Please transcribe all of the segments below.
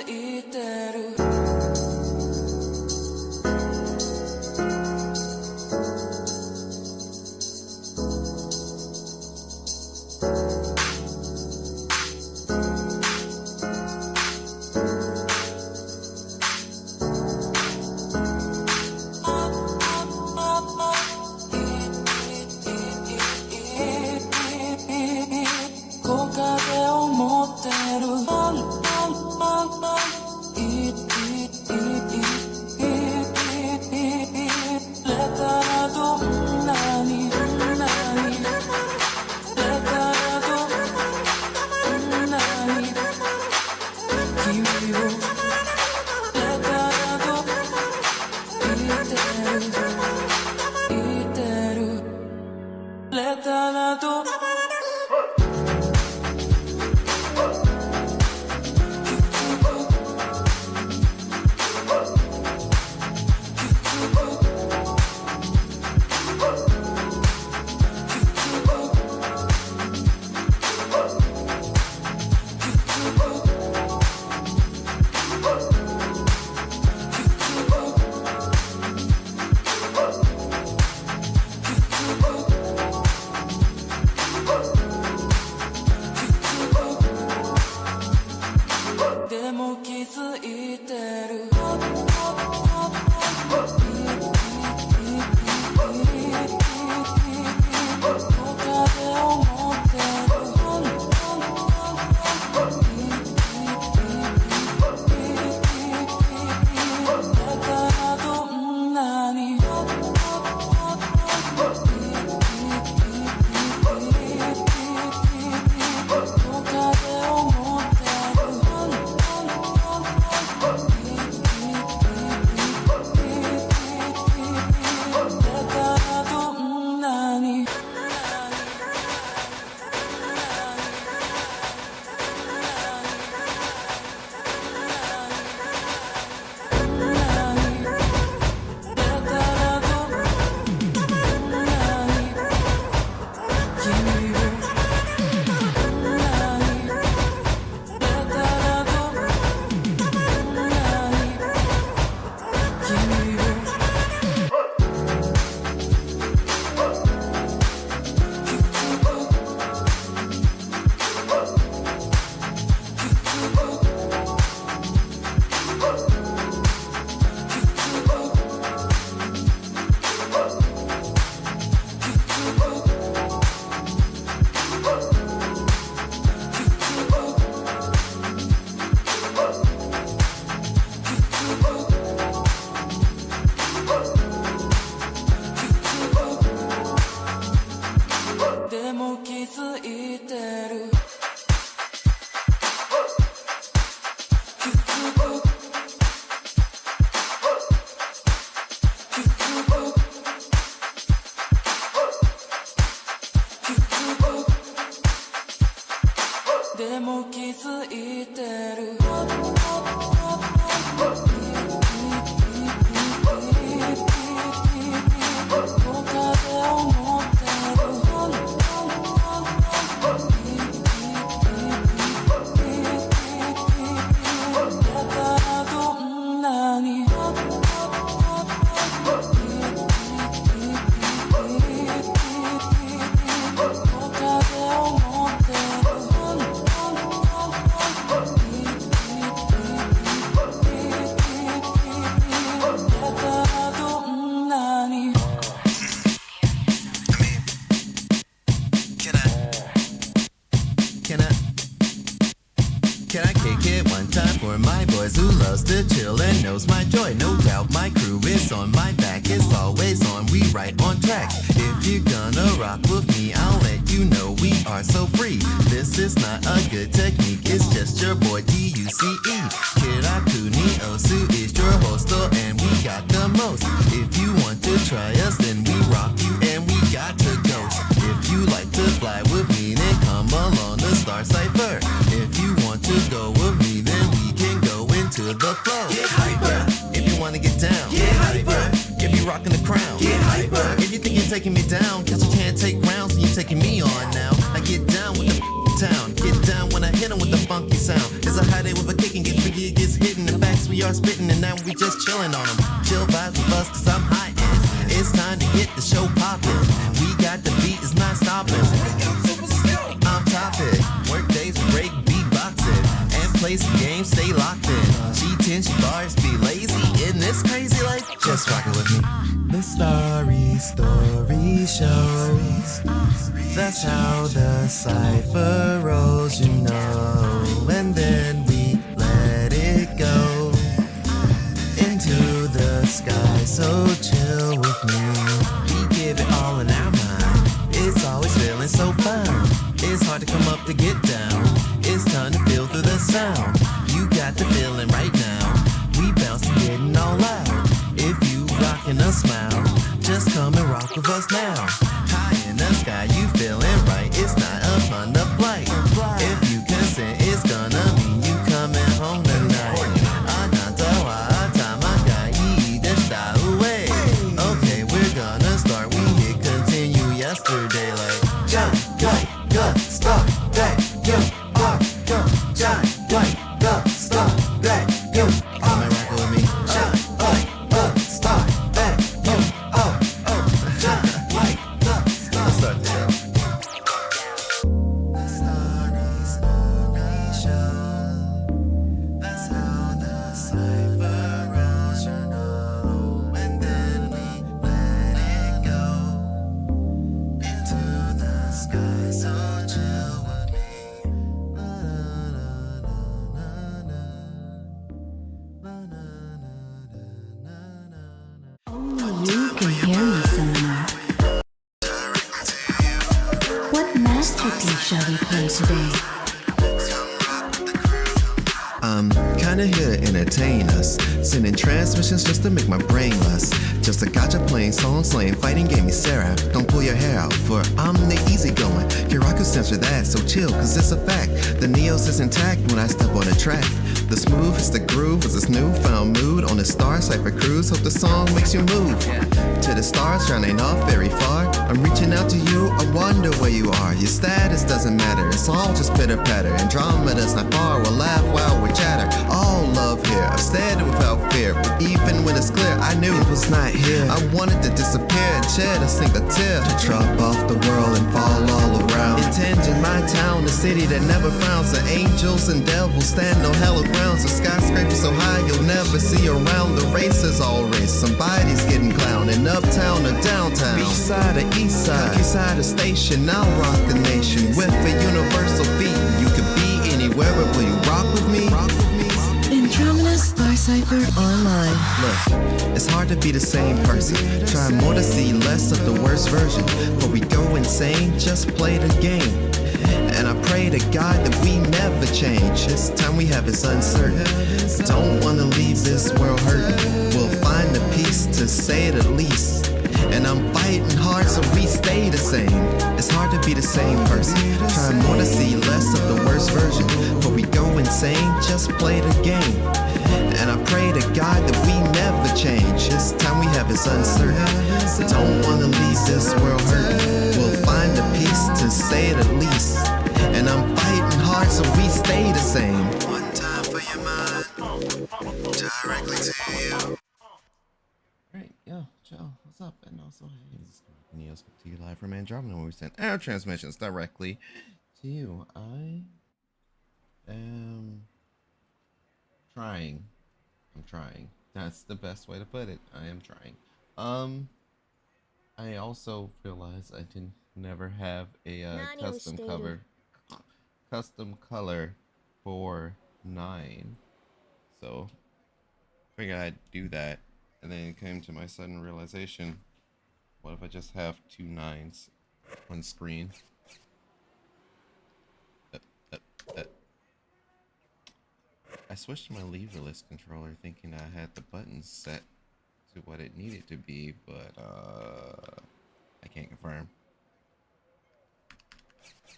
いてるTaking me down, cause you can't take rounds and you're taking me on now. I get down with the town, get down when I hit 'em with the funky sound. It's a high day with a kick and get freaky, it gets are spitting and now we just chilling on them. Chill vibes with us cause I'm high end. It's time to get the show poppin'. We got the beat, it's not stopping. I'm topic. Work days with break beatboxing. And play some games, stay locked in. G10, she bars, be lazy in this crazy life. Just rock it with me. The Story Show. That's how the cipher rolls, you know. And then we let it go into the sky. So chill with me. We give it all in our mind. It's always feeling so fun. It's hard to come up to get down. It's time to feel through the sound. You got the feeling right now. We bouncing, getting all loud. If you rockin' a smile, just come and rock with us now. High in the sky, you feeling right. It's not a fun to flight. If you consent, it's gonna mean you coming home tonight. Anata wa tamagai deshita ue. Okay, we're gonna start. We hit continue yesterday like stop that you are just like the stuff that you are. Come and rock with me. Just like the stuff that you are. Just like the stuff. Let's start the show. The Story Show. That's how the cipher rolls, you know. And then we let it go into the sky. So chill with me. Only you can hear me somewhere. What masterpiece shall we play today? I'm kinda here to entertain us. Sending transmissions just to make my brain lust. Just a gotcha playing, song slaying, fighting game, Seraph. Don't pull your hair out, for I'm the easygoing. Kiraku censor that, so chill, cause it's a fact. The Neos is intact when I step on the track. The smooth is the groove, is this newfound mood on the Star Cipher cruise. Hope the song makes you move to the stars, shining off very far. I'm reaching out to you, I wonder where you are. Your status doesn't matter, it's all just pitter patter. Andromeda's not far, we'll laugh while we chatter. All love here, I've said it without fear. But even when it's clear, I knew it was not here. I wanted to disappear and shed a single tear. To drop off the world and fall all around. Intending my town, a city that never frowns. The angels and devils stand on hella grounds. The skyscraper so high you'll never see around. The race is all race, somebody's getting clowned. In uptown or downtown, beach side or east side, countryside or station, I'll rock the nation. With a universal beat, you could be anywhere, but will you rock with me? Andromeda Star Cipher Online. Look, it's hard to be the same person. Try more to see less of the worst version. Before we go insane, just play the game. And I pray to God that we never change. This time we have is uncertain. Don't wanna leave this world hurting. We'll find the peace to say the least. And I'm fighting hard so we stay the same. It's hard to be the same person. Try more to see less of the worst version. Before we go insane, just play the game. And I pray to God that we never change. This time we have is uncertain. Don't wanna leave this world hurting. We'll find the peace to say the least. And I'm fighting hard so we stay the same. One time for your mind, directly to you. Right, yo, Joe, what's up? And also, hey, this is Neos to you live from Andromeda, where we send our transmissions directly to you. I am trying. I'm trying. That's the best way to put it. I am trying. I also realized I didn't never have a custom color for 9. So figured I'd do that, and then it came to my sudden realization, what if I just have 2 9s on screen? I switched to my leverless controller thinking I had the buttons set to what it needed to be, but I can't confirm.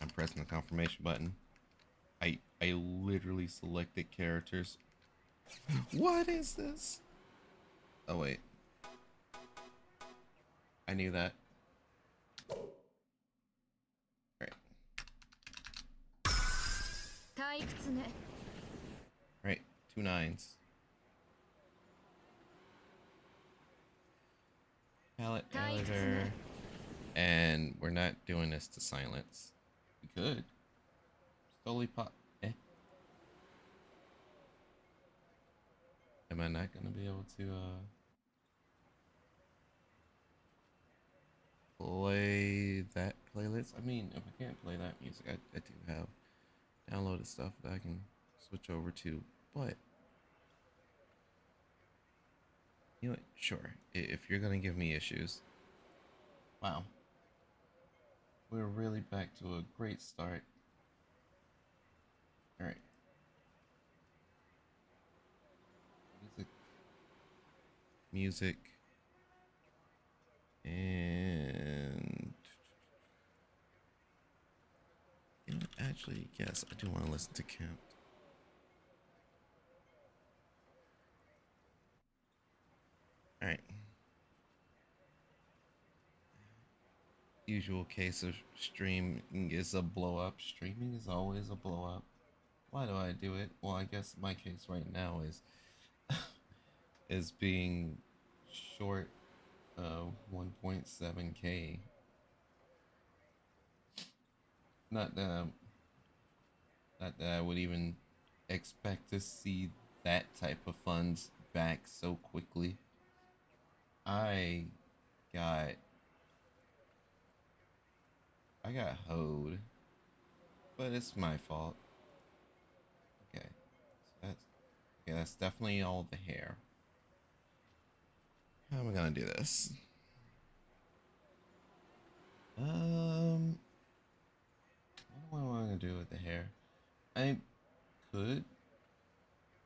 I'm pressing the confirmation button. I literally selected characters. What is this? Oh wait. I knew that. Right. Right, 2 9s. palette editor, and we're not doing this to silence. We could. Slowly pop. Eh. Am I not gonna be able to play that playlist? I mean, if I can't play that music, I do have downloaded stuff that I can switch over to. But you know what? Sure. If you're gonna give me issues. Wow. We're really back to a great start. Alright. Music. Music. And you know, actually, yes, I do want to listen to Count. Alright. Usual case of streaming is a blow up. Streaming is always a blow up. Why do I do it? Well, I guess my case right now is is being short 1.7k. Not that not that I would even expect to see that type of funds back so quickly. I got I got hoed, but it's my fault. Okay, so that's definitely all the hair. How am I gonna do this? What do I want to do with the hair? I could,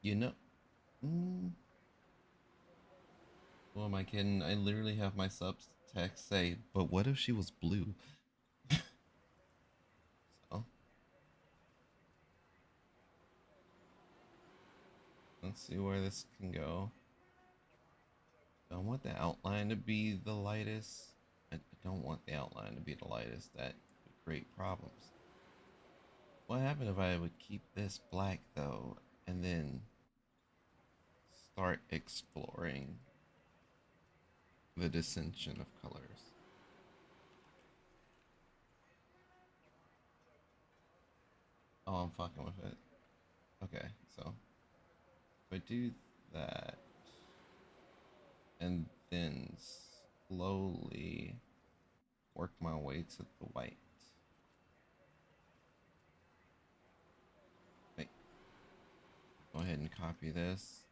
you know, mm, who am I kidding? I literally have my subtext say, but what if she was blue? So, let's see where this can go. I want the outline to be the lightest. I don't want the outline to be the lightest. That would create problems. What happened if I would keep this black though, and then start exploring the dissension of colors? Oh, I'm fucking with it. Okay, so if I do that, and then slowly work my way to the white. Wait, go ahead and copy this,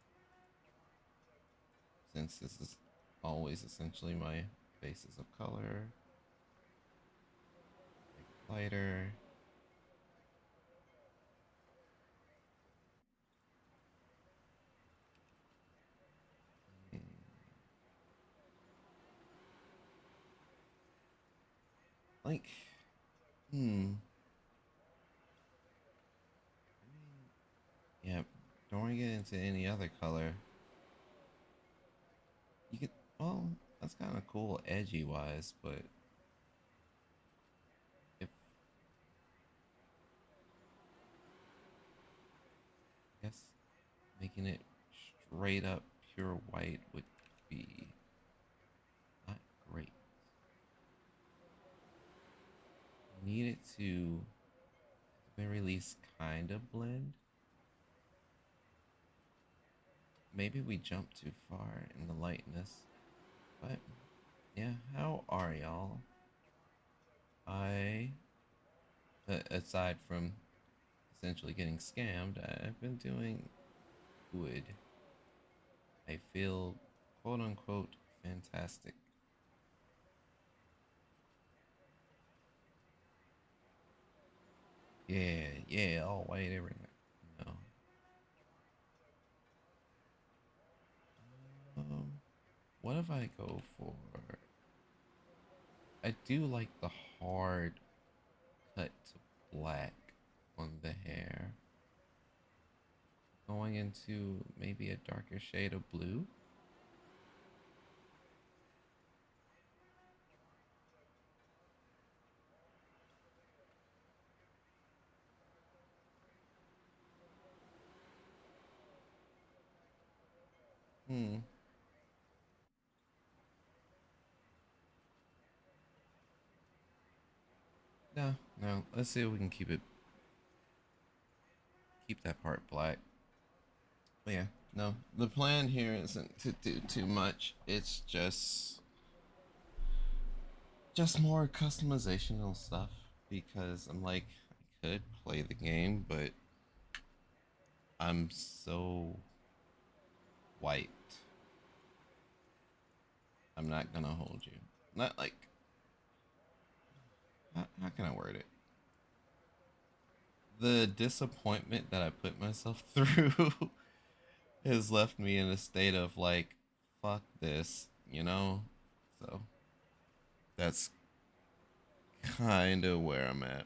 since this is always essentially my basis of color. Make it lighter. Like, hmm. Yeah, don't want to get into any other color. You could, well, that's kind of cool edgy wise, but if, I guess making it straight up pure white would be not great. Need it to, at the very least, kind of blend. Maybe we jumped too far in the lightness, but yeah, how are y'all? I, aside from essentially getting scammed, I've been doing good. I feel quote unquote fantastic. Yeah, yeah, all white everything. No. Um, what if I go for? I do like the hard cut to black on the hair. Going into maybe a darker shade of blue. Hmm. Now let's see if we can keep that part black. But yeah, no, the plan here isn't to do too much. It's just more customizational stuff because I'm like I could play the game, but I'm so white. I'm not gonna hold you. Not like how can I word it? The disappointment that I put myself through has left me in a state of like, fuck this, you know? So that's kind of where I'm at.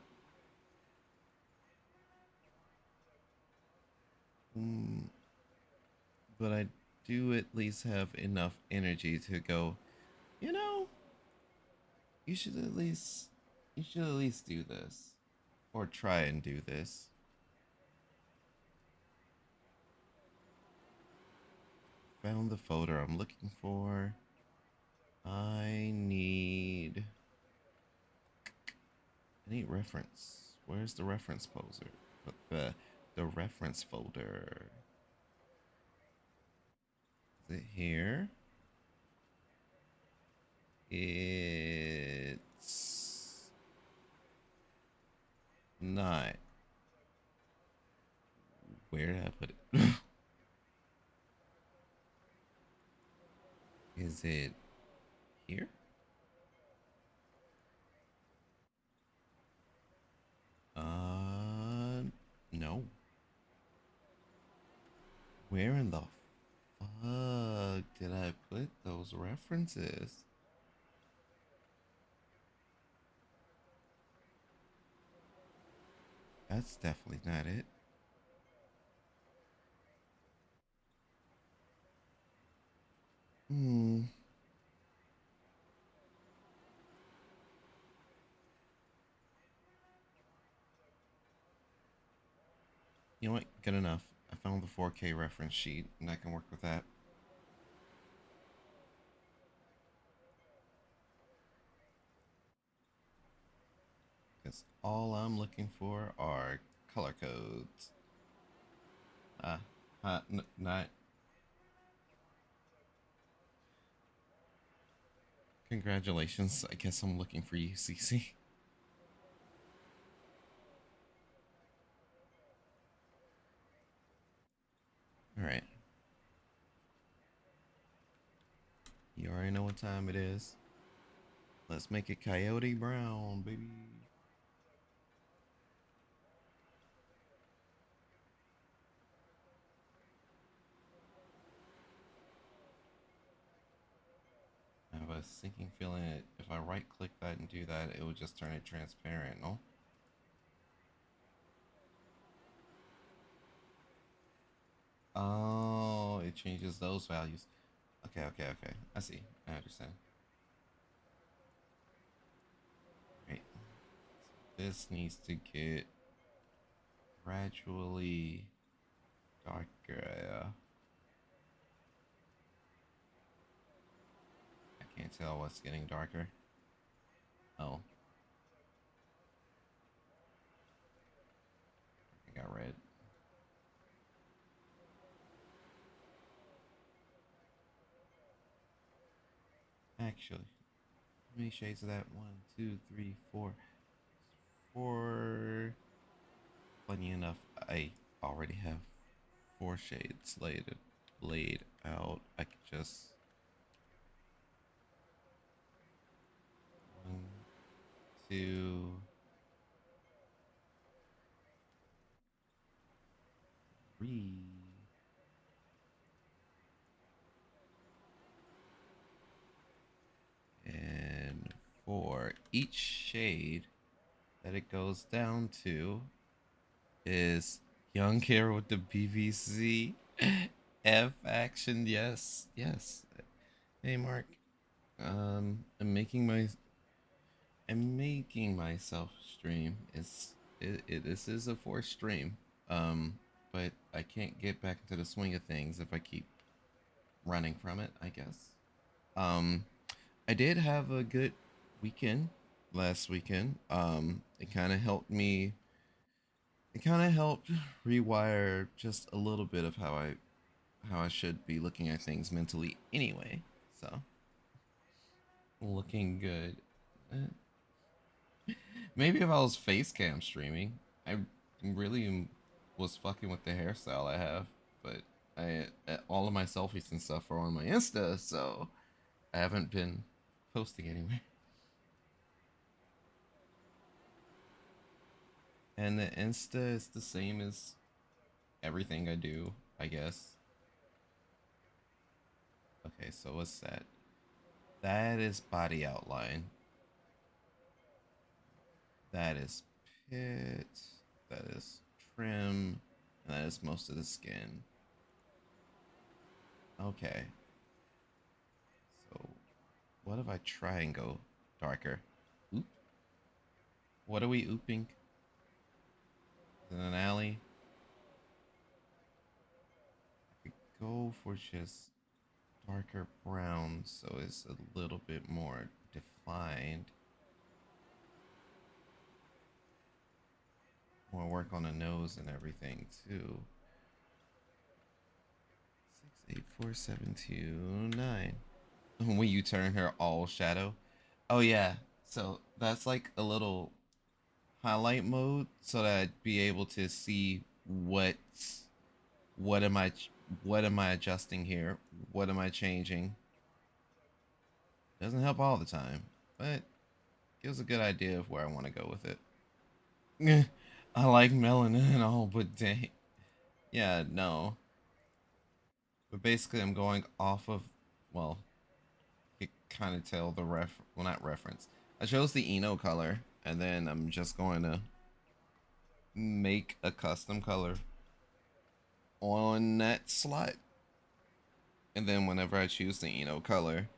Mm, but I do at least have enough energy to go, you know, you should at least do this or try and do this. Found the folder I'm looking for. I need reference. Where's the reference poser? The reference folder. Is it here? It's not. Where did I put it? Is it here? No. Where in the fuck did I put those references? That's definitely not it. Hmm. You know what? Good enough. I found the 4K reference sheet, and I can work with that. Because all I'm looking for are color codes. Not. Congratulations. I guess I'm looking for you, CC. Alright. You already know what time it is. Let's make it Coyote Brown, baby. I have a sinking feeling that if I right click that and do that, it would just turn it transparent, no? Oh, it changes those values. Okay. I see. I understand. Right. So this needs to get gradually darker. I can't tell what's getting darker. Oh, I got red. Actually, how many shades of that? One, two, three, four. Four. Funny enough, I already have four shades laid out. I could just one, two, three, and four. Each shade that it goes down to is young care with the BVC F action. Yes. Hey Mark, I'm making myself stream. This is a forced stream. But I can't get back into the swing of things if I keep running from it, I guess. Um, I did have a good weekend. last weekend. It kind of helped me. It kind of helped rewire just a little bit of how I should be looking at things mentally anyway. So looking good. Eh, maybe if I was face cam streaming, I really was fucking with the hairstyle I have, but I all of my selfies and stuff are on my Insta, so I haven't been posting anywhere. And the Insta is the same as everything I do, I guess. Okay, so what's that? That is body outline. That is pit. That is trim. And that is most of the skin. Okay. So what if I try and go darker? Oop. What are we ooping? In an alley? I could go for just darker brown so it's a little bit more defined. More work on the nose and everything too. 684729. When you turn her all shadow. Oh yeah. So that's like a little highlight mode so that I'd be able to see what am I what am I adjusting here? What am I changing? Doesn't help all the time, but gives a good idea of where I want to go with it. I like melanin and all, but dang. Yeah, no. But basically I'm going off of, well, you kind of tell the well, not reference. I chose the Eno color and then I'm just going to make a custom color on that slot. And then whenever I choose the Eno color,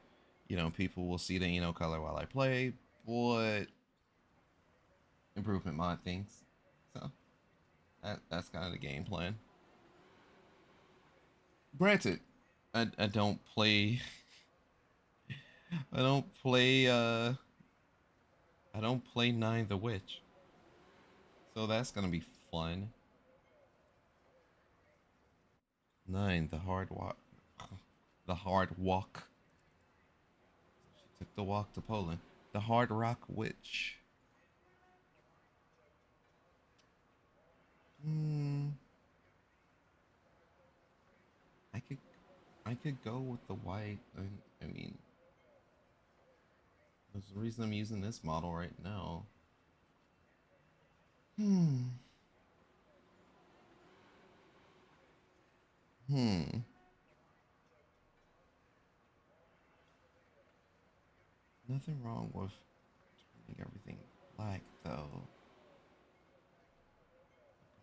people will see the Eno color while I play, but improvement mod things. So that's kind of the game plan. Granted, I don't play I don't play I don't play Nine the Witch. So that's gonna be fun. Nine, the hard walk. The hard walk. She took the walk to Poland. The Hard Rock Witch. Hmm. I could I could go with the white. I mean, there's the reason I'm using this model right now. Hmm. Hmm. Nothing wrong with turning everything black though.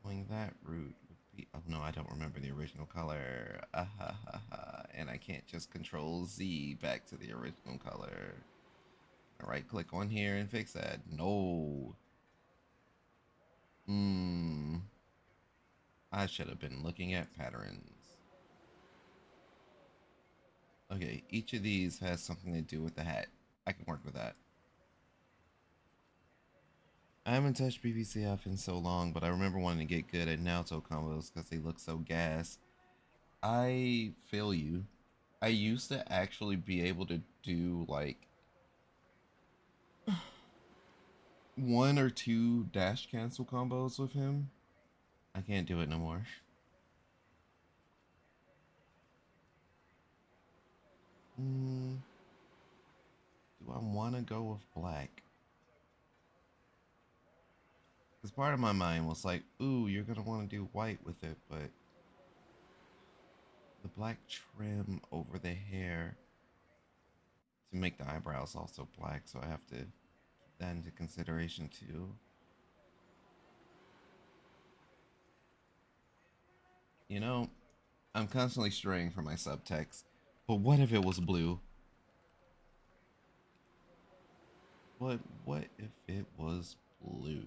Going that route would be. Oh no, I don't remember the original color. Ah, ha, ha, ha. And I can't just Control Z back to the original color. Right click on here and fix that. No. Hmm. I should have been looking at patterns. Okay, each of these has something to do with the hat. I can work with that. I haven't touched BBCF in so long, but I remember wanting to get good at Naruto combos because they look so gas. I feel you. I used to actually be able to do like one or two dash cancel combos with him. I can't do it no more. Mm, do I want to go with black? Because part of my mind was like, ooh, you're going to want to do white with it, but the black trim over the hair to make the eyebrows also black, so I have to keep that into consideration too. You know, I'm constantly straying from my subtext, but what if it was blue? What if it was blue?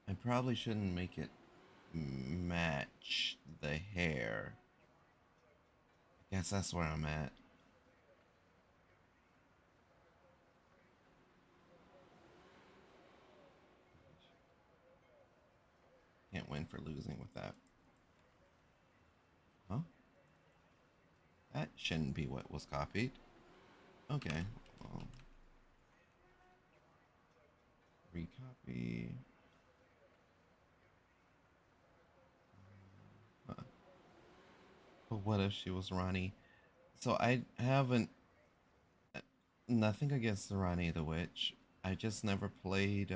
I probably shouldn't make it match the hair. Guess that's where I'm at. Can't win for losing with that. Huh? That shouldn't be what was copied. Okay. Well, recopy. Huh. But what if she was Ronnie? So I haven't nothing against the Ronnie the Witch. I just never played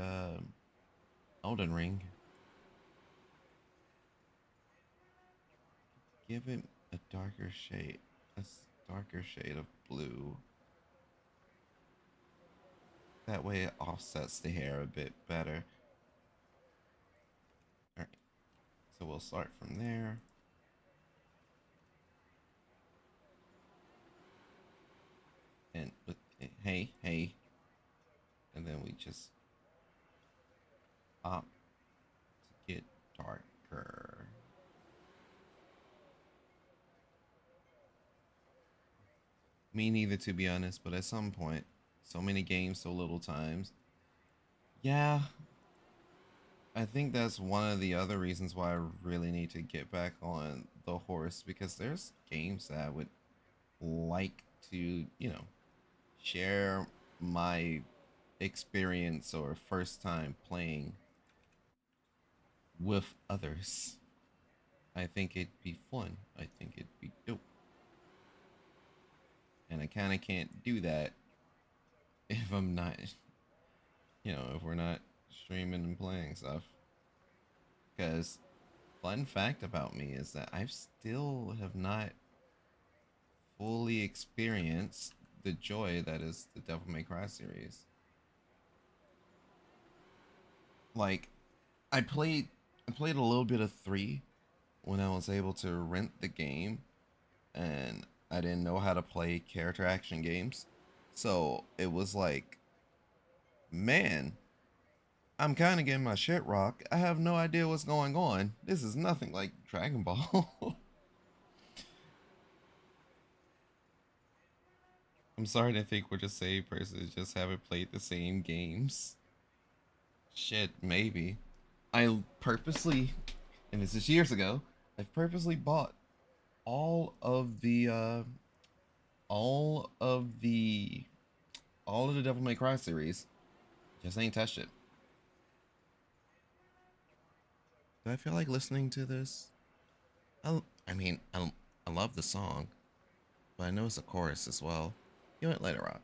Elden Ring. Give it a darker shade. Darker shade of blue. That way it offsets the hair a bit better. Alright. So we'll start from there. And hey, hey. And then we just opt to get darker. Me neither, to be honest, but at some point, so many games, so little times. Yeah, I think that's one of the other reasons why I really need to get back on the horse, because there's games that I would like to, share my experience or first time playing with others. I think it'd be fun. I think it'd be dope. And I kind of can't do that if I'm not, if we're not streaming and playing stuff. Because, fun fact about me is that I still have not fully experienced the joy that is the Devil May Cry series. Like, I played a little bit of 3 when I was able to rent the game, and I didn't know how to play character action games. So it was like, man, I'm kind of getting my shit rocked. I have no idea what's going on. This is nothing like Dragon Ball. I'm sorry to think we're the same person, just haven't played the same games. Shit, maybe. I purposely, and this is years ago, I've purposely bought all of the, all of the, all of the Devil May Cry series. Just ain't touched it. Do I feel like listening to this? I mean, I love the song, but I know it's a chorus as well. You know what? Let it rock.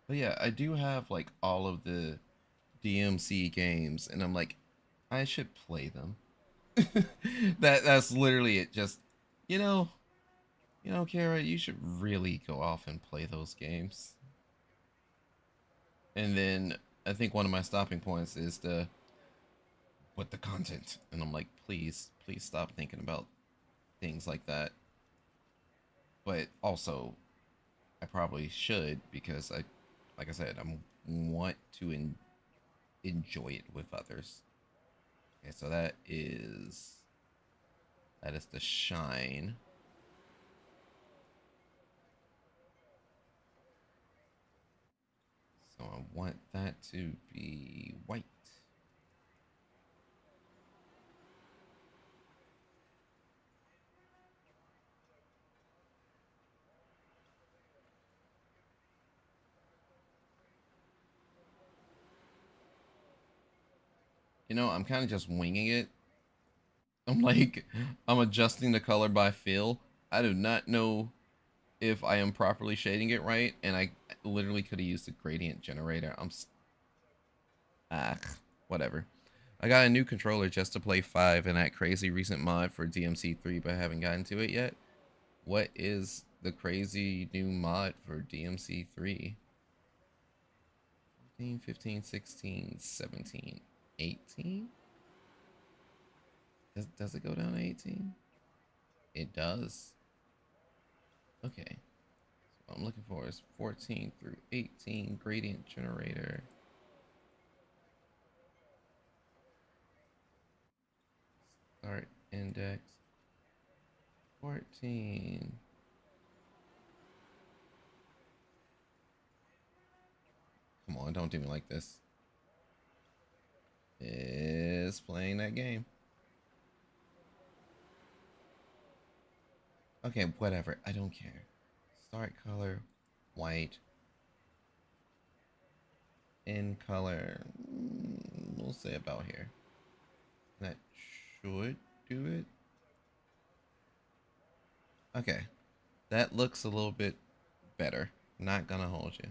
But yeah, I do have like all of the DMC games, and I'm like, I should play them. That's literally it. Just, you know, Kara, you should really go off and play those games. And then I think one of my stopping points is the content, and I'm like, please, please stop thinking about things like that. But also, I probably should, because like I said, I want to enjoy it with others. Okay, so that is the shine. So I want that to be white. I'm kind of just winging it. I'm like, I'm adjusting the color by feel. I do not know if I am properly shading it right, and I literally could have used a gradient generator. Whatever. I got a new controller just to play 5 and that crazy recent mod for DMC 3, but I haven't gotten to it yet. What is the crazy new mod for DMC 3? 14, 15, 16, 17, 18? Does it go down to 18? It does. Okay. So what I'm looking for is 14 through 18 gradient generator. Start index 14. Come on, don't do me like this. It's playing that game. Okay, whatever. I don't care. Start color, white. In color, we'll say about here. That should do it. Okay, that looks a little bit better. Not gonna hold you.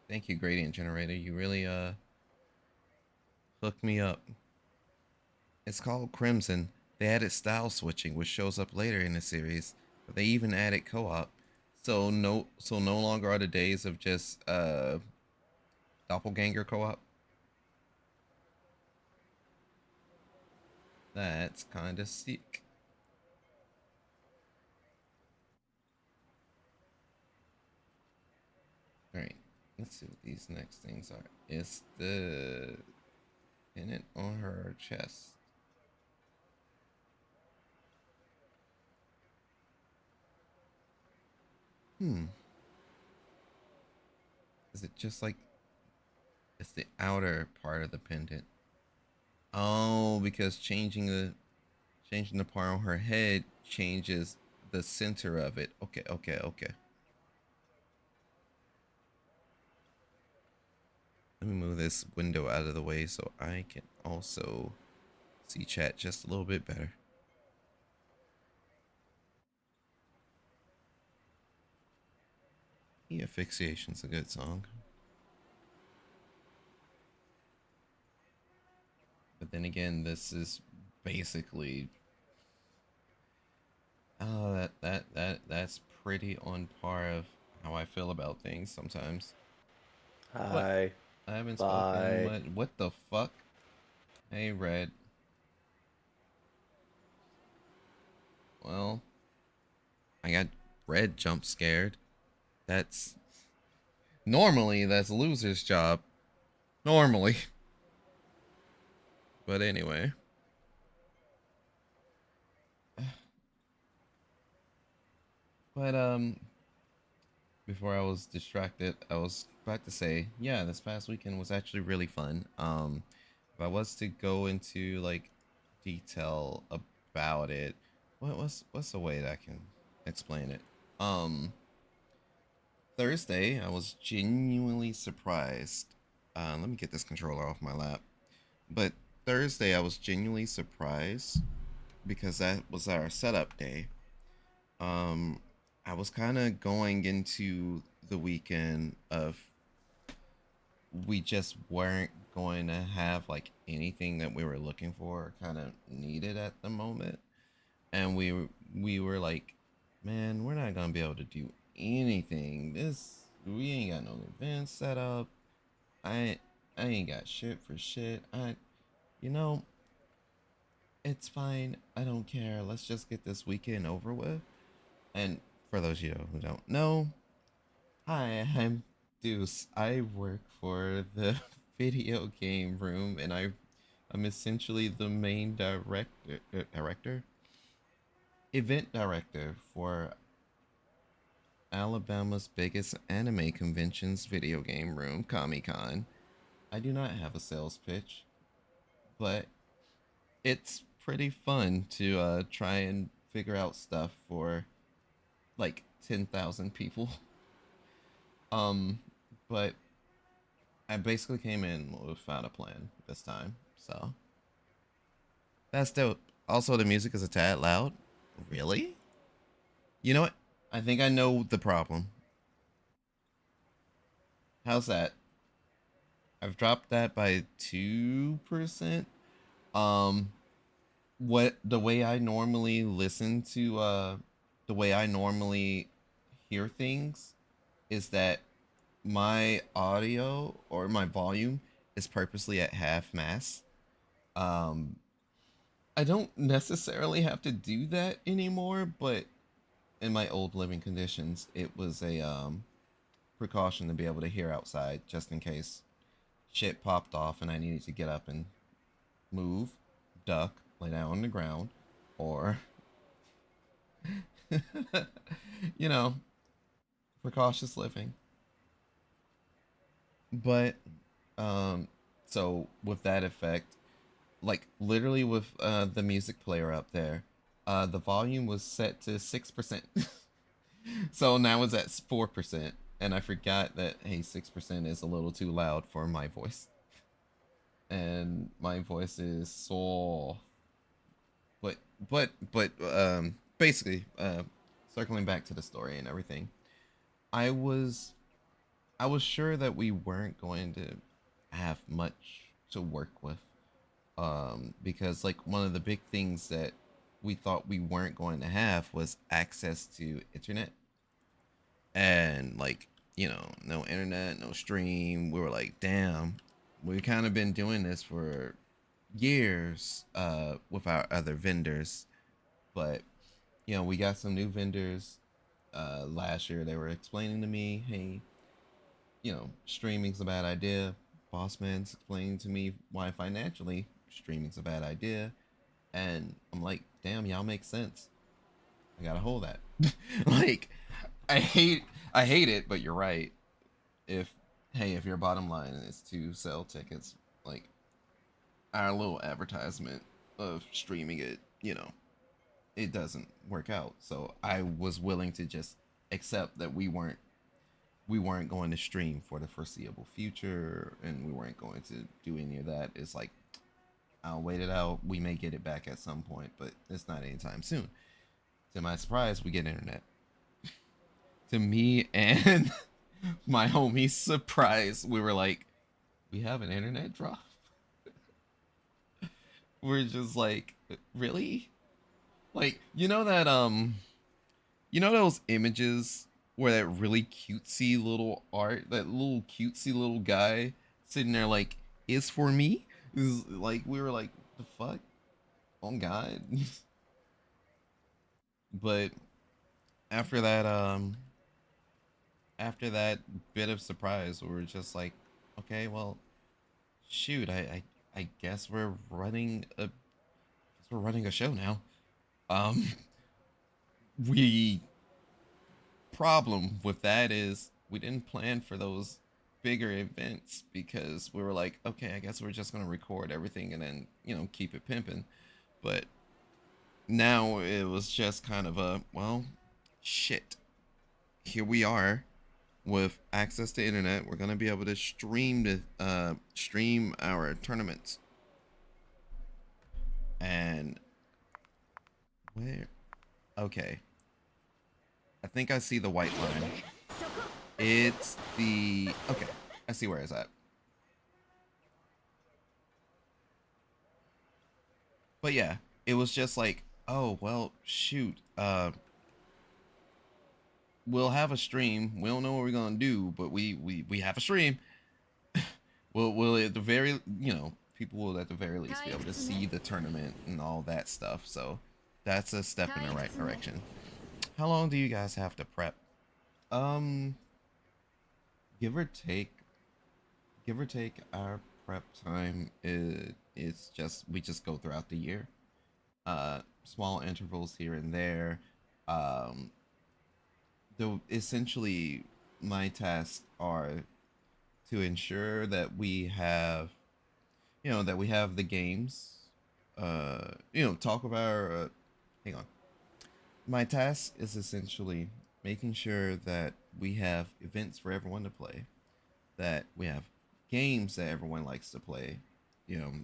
Thank you, gradient generator. You really hooked me up. It's called Crimson. They added style switching, which shows up later in the series, but they even added co-op. So no longer are the days of just doppelganger co-op. That's kind of sick. Alright, let's see what these next things are. It's the pennant on her chest. Is it just like it's the outer part of the pendant? Oh, because changing the part on her head changes the center of it. Okay, okay, okay. Let me move this window out of the way so I can also see chat just a little bit better. Yeah, Asphyxiation's a good song. But then again, this is basically that's pretty on par of how I feel about things sometimes. What? Hi. I haven't spoken Bye. much. What the fuck? Hey, Red. Well, I got Red jump scared. That's normally that's a loser's job. Normally. But anyway. But before I was distracted, I was about to say, yeah, this past weekend was actually really fun. If I was to go into like detail about it, what's the way that I can explain it? Thursday, I was genuinely surprised. Let me get this controller off my lap. But Thursday, I was genuinely surprised because that was our setup day. Um, I was kind of going into the weekend of we just weren't going to have like anything that we were looking for or kind of needed at the moment, and we were like, man, we're not gonna be able to do anything. We ain't got no event set up. I ain't got shit for shit. You know, it's fine. I don't care. Let's just get this weekend over with. And for those of you who don't know, hi, I'm Deuce. I work for the video game room, and I'm essentially the main event director for Alabama's biggest anime convention's video game room, Comic-Con. I do not have a sales pitch, but it's pretty fun to try and figure out stuff for like 10,000 people. But I basically came in without a plan this time, so that's dope. Also, the music is a tad loud. Really? You know what? I think I know the problem. How's that? I've dropped that by 2%. Um, what the way I normally listen to the way I normally hear things is that my audio or my volume is purposely at half mass. Um, I don't necessarily have to do that anymore, but in my old living conditions, it was a precaution to be able to hear outside just in case shit popped off and I needed to get up and move, duck, lay down on the ground, or you know, for cautious living. But um, so with that effect, like literally with the music player up there, the volume was set to 6%. So now it's at 4%, and I forgot that hey, 6% is a little too loud for my voice, and my voice is so. But basically, circling back to the story and everything, I was I was sure that we weren't going to have much to work with, because like one of the big things that we thought we weren't going to have was access to internet, and like no internet, no stream. We were like, damn, we kind of been doing this for years with our other vendors, but we got some new vendors last year. They were explaining to me, hey, streaming's a bad idea. Bossman's explaining to me why financially streaming's a bad idea, and I'm like, damn, y'all make sense. I gotta hold that. Like, I hate I hate it, but you're right. If hey, if your bottom line is to sell tickets, like our little advertisement of streaming it, it doesn't work out. So I was willing to just accept that we weren't going to stream for the foreseeable future, and we weren't going to do any of that. It's like, I'll wait it out. We may get it back at some point, but it's not anytime soon. To my surprise, we get internet. To me and my homie's surprise, we were like, we have an internet drop. We're just like, really? Like, you know those images where that really cutesy little art, that little cutesy little guy sitting there like, is for me? Is like, we were like, the fuck? Oh God. But after that, after that bit of surprise, we were just like, okay, well, shoot, I guess we're running a show now. Um, we problem with that is we didn't plan for those bigger events, because we were like, okay, I guess we're just gonna record everything and then keep it pimping. But now it was just kind of a, well, shit. Here we are with access to internet. We're gonna be able to stream our tournaments. And where? Okay, I think I see the white line. It's the okay. I see where it's at. But yeah, it was just like, oh well, shoot. We'll have a stream. We don't know what we're gonna do, but we have a stream. We'll at the very people will at the very least be able to see the tournament and all that stuff. So that's a step in the right direction. How long do you guys have to prep? Um, give or take, our prep time is just we just go throughout the year. Small intervals here and there. Um, though essentially my tasks are to ensure that we have the games. Talk about hang on. My task is essentially making sure that we have events for everyone to play, that we have games that everyone likes to play,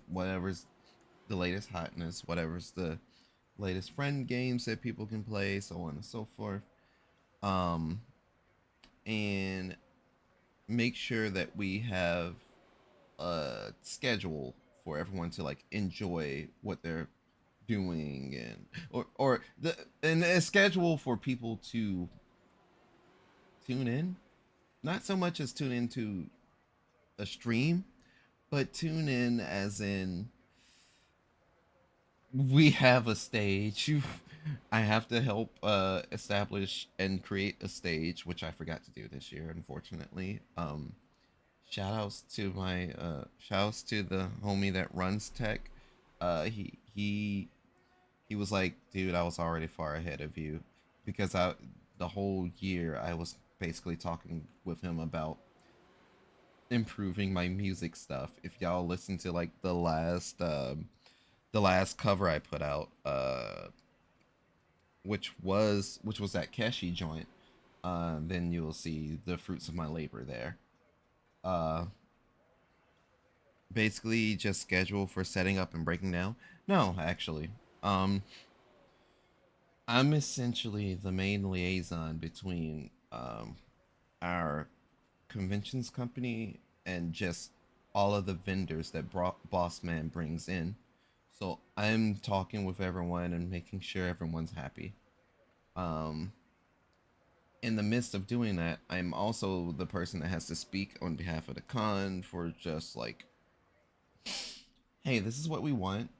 whatever's the latest hotness, whatever's the latest friend games that people can play, so on and so forth. Um, and make sure that we have a schedule for everyone to like enjoy what they're doing, and or the and a schedule for people to tune in, not so much as tune into a stream, but tune in as in we have a stage. I have to help establish and create a stage, which I forgot to do this year, unfortunately. Shout outs to the homie that runs tech. He he was like, dude, I was already far ahead of you, because the whole year I was basically talking with him about improving my music stuff. If y'all listen to like the last cover I put out, which was that Keshi joint, then you'll see the fruits of my labor there. Uh, Basically just schedule for setting up and breaking down. No, actually, um, I'm essentially the main liaison between our conventions company and just all of the vendors that Boss Man brings in. So I'm talking with everyone and making sure everyone's happy. Um, in the midst of doing that, I'm also the person that has to speak on behalf of the con for just like, hey, this is what we want.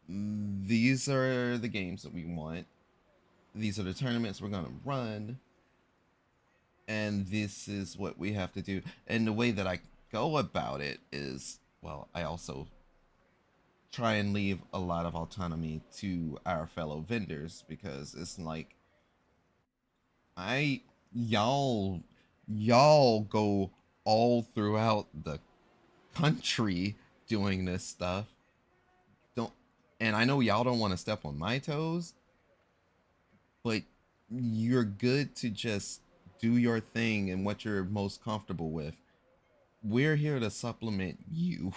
These are the games that we want. These are the tournaments we're gonna run, and this is what we have to do. And the way that I go about it is, well, I also try and leave a lot of autonomy to our fellow vendors, because it's like, I y'all go all throughout the country doing this stuff. Don't And I know y'all don't want to step on my toes, but you're good to just do your thing and what you're most comfortable with. We're here to supplement you.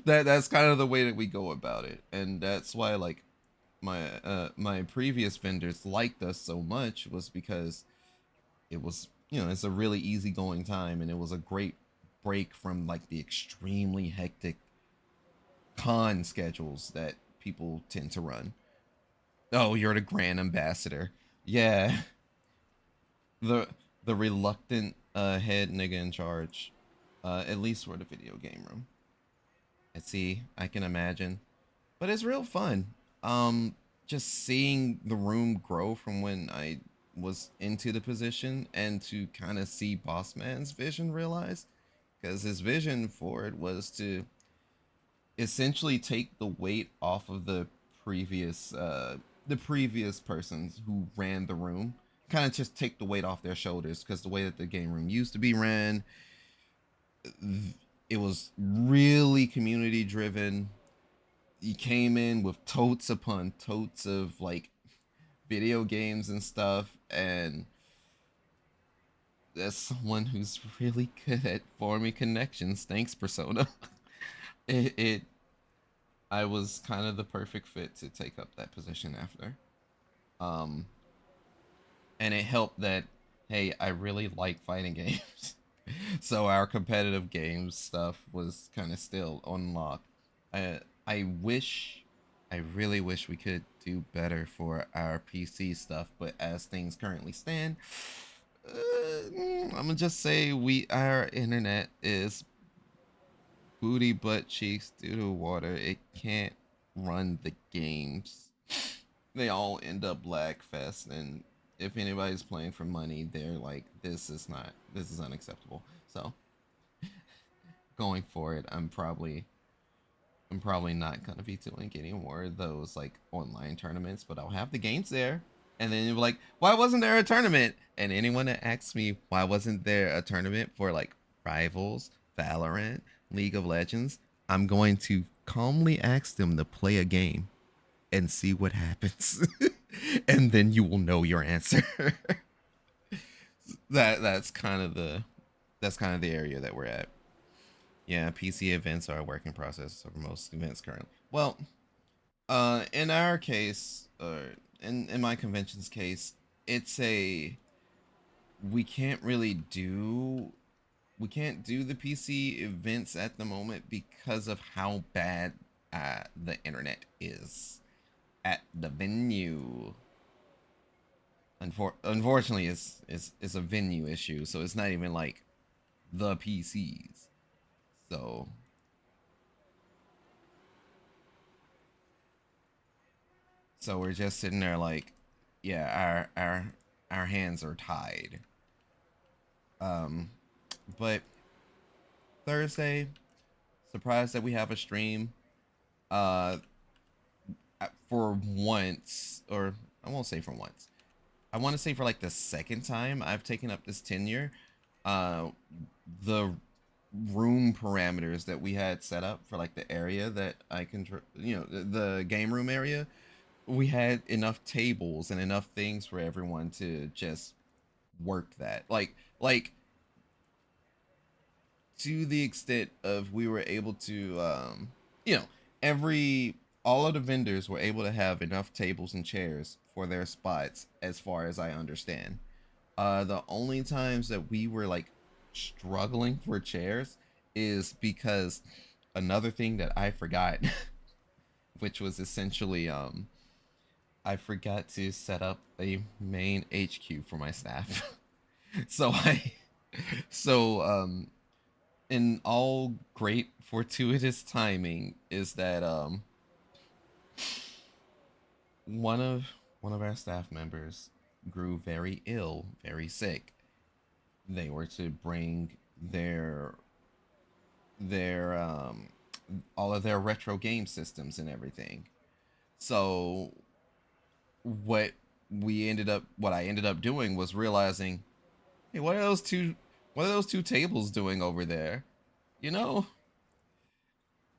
That's kind of the way that we go about it. And that's why like my previous vendors liked us so much, was because it was, it's a really easygoing time, and it was a great break from like the extremely hectic con schedules that people tend to run. Oh, you're the grand ambassador. Yeah. the the reluctant head nigga in charge, at least for the video game room. I see, I can imagine, but it's real fun. Just seeing the room grow from when I was into the position, and to kind of see Boss Man's vision realized, because his vision for it was to essentially take the weight off of the previous persons who ran the room, kind of just take the weight off their shoulders, because the way that the game room used to be ran, it was really community driven. You came in with totes upon totes of like video games and stuff, and as someone who's really good at forming connections, thanks Persona, it I was kind of the perfect fit to take up that position after. Um, and it helped that, hey, I really like fighting games. So our competitive games stuff was kind of still on lock. I wish, I really wish we could do better for our PC stuff, but as things currently stand, I'm gonna just say our internet is booty butt cheeks due to water. It can't run the games. They all end up lag fest, and if anybody's playing for money, they're like, this is unacceptable. So going for it, I'm probably not gonna be doing any more of those like online tournaments, but I'll have the games there. And then you're like, why wasn't there a tournament? And anyone that asks me why wasn't there a tournament for like Rivals, Valorant, League of Legends, I'm going to calmly ask them to play a game and see what happens. And then you will know your answer. That's kind of the area that we're at. Yeah, PC events are a work in process for most events currently. Well, in our case, or in my convention's case, it's a we can't really do we can't do the PC events at the moment because of how bad the internet is at the venue. Unfortunately, it's a venue issue, so it's not even like the PCs. So we're just sitting there like, yeah, our hands are tied. Um, but Thursday, surprised that we have a stream. Uh, for once, or I won't say for once, I want to say for like the second time I've taken up this tenure, uh, the room parameters that we had set up for like the area that I control, the game room area, we had enough tables and enough things for everyone to just work that. Like to the extent of we were able to you know, every all of the vendors were able to have enough tables and chairs for their spots as far as I understand. The only times that we were like struggling for chairs is because another thing that I forgot, which was essentially I forgot to set up a main HQ for my staff. so I so in all great fortuitous timing is that one of our staff members grew very ill, very sick. They were to bring their all of their retro game systems and everything. So what I ended up doing was realizing, hey, what are those two tables doing over there? You know,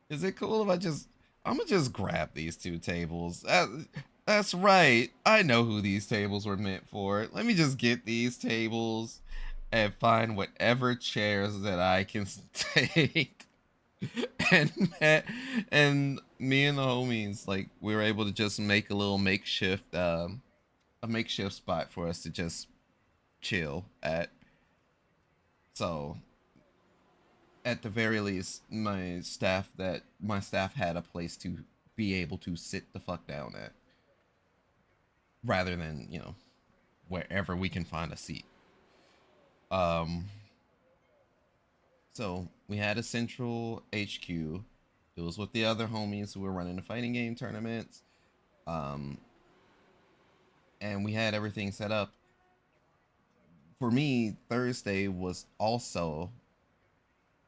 is it cool if I'm gonna just grab these two tables? That's right. I know who these tables were meant for. Let me just get these tables and find whatever chairs that I can take. and and me and the homies, like, we were able to just make a little makeshift a makeshift spot for us to just chill at. So at the very least, my staff had a place to be able to sit the fuck down at, rather than, wherever we can find a seat. Um, so we had a central HQ. It was with the other homies who were running the fighting game tournaments. Um, and we had everything set up. For me, Thursday was also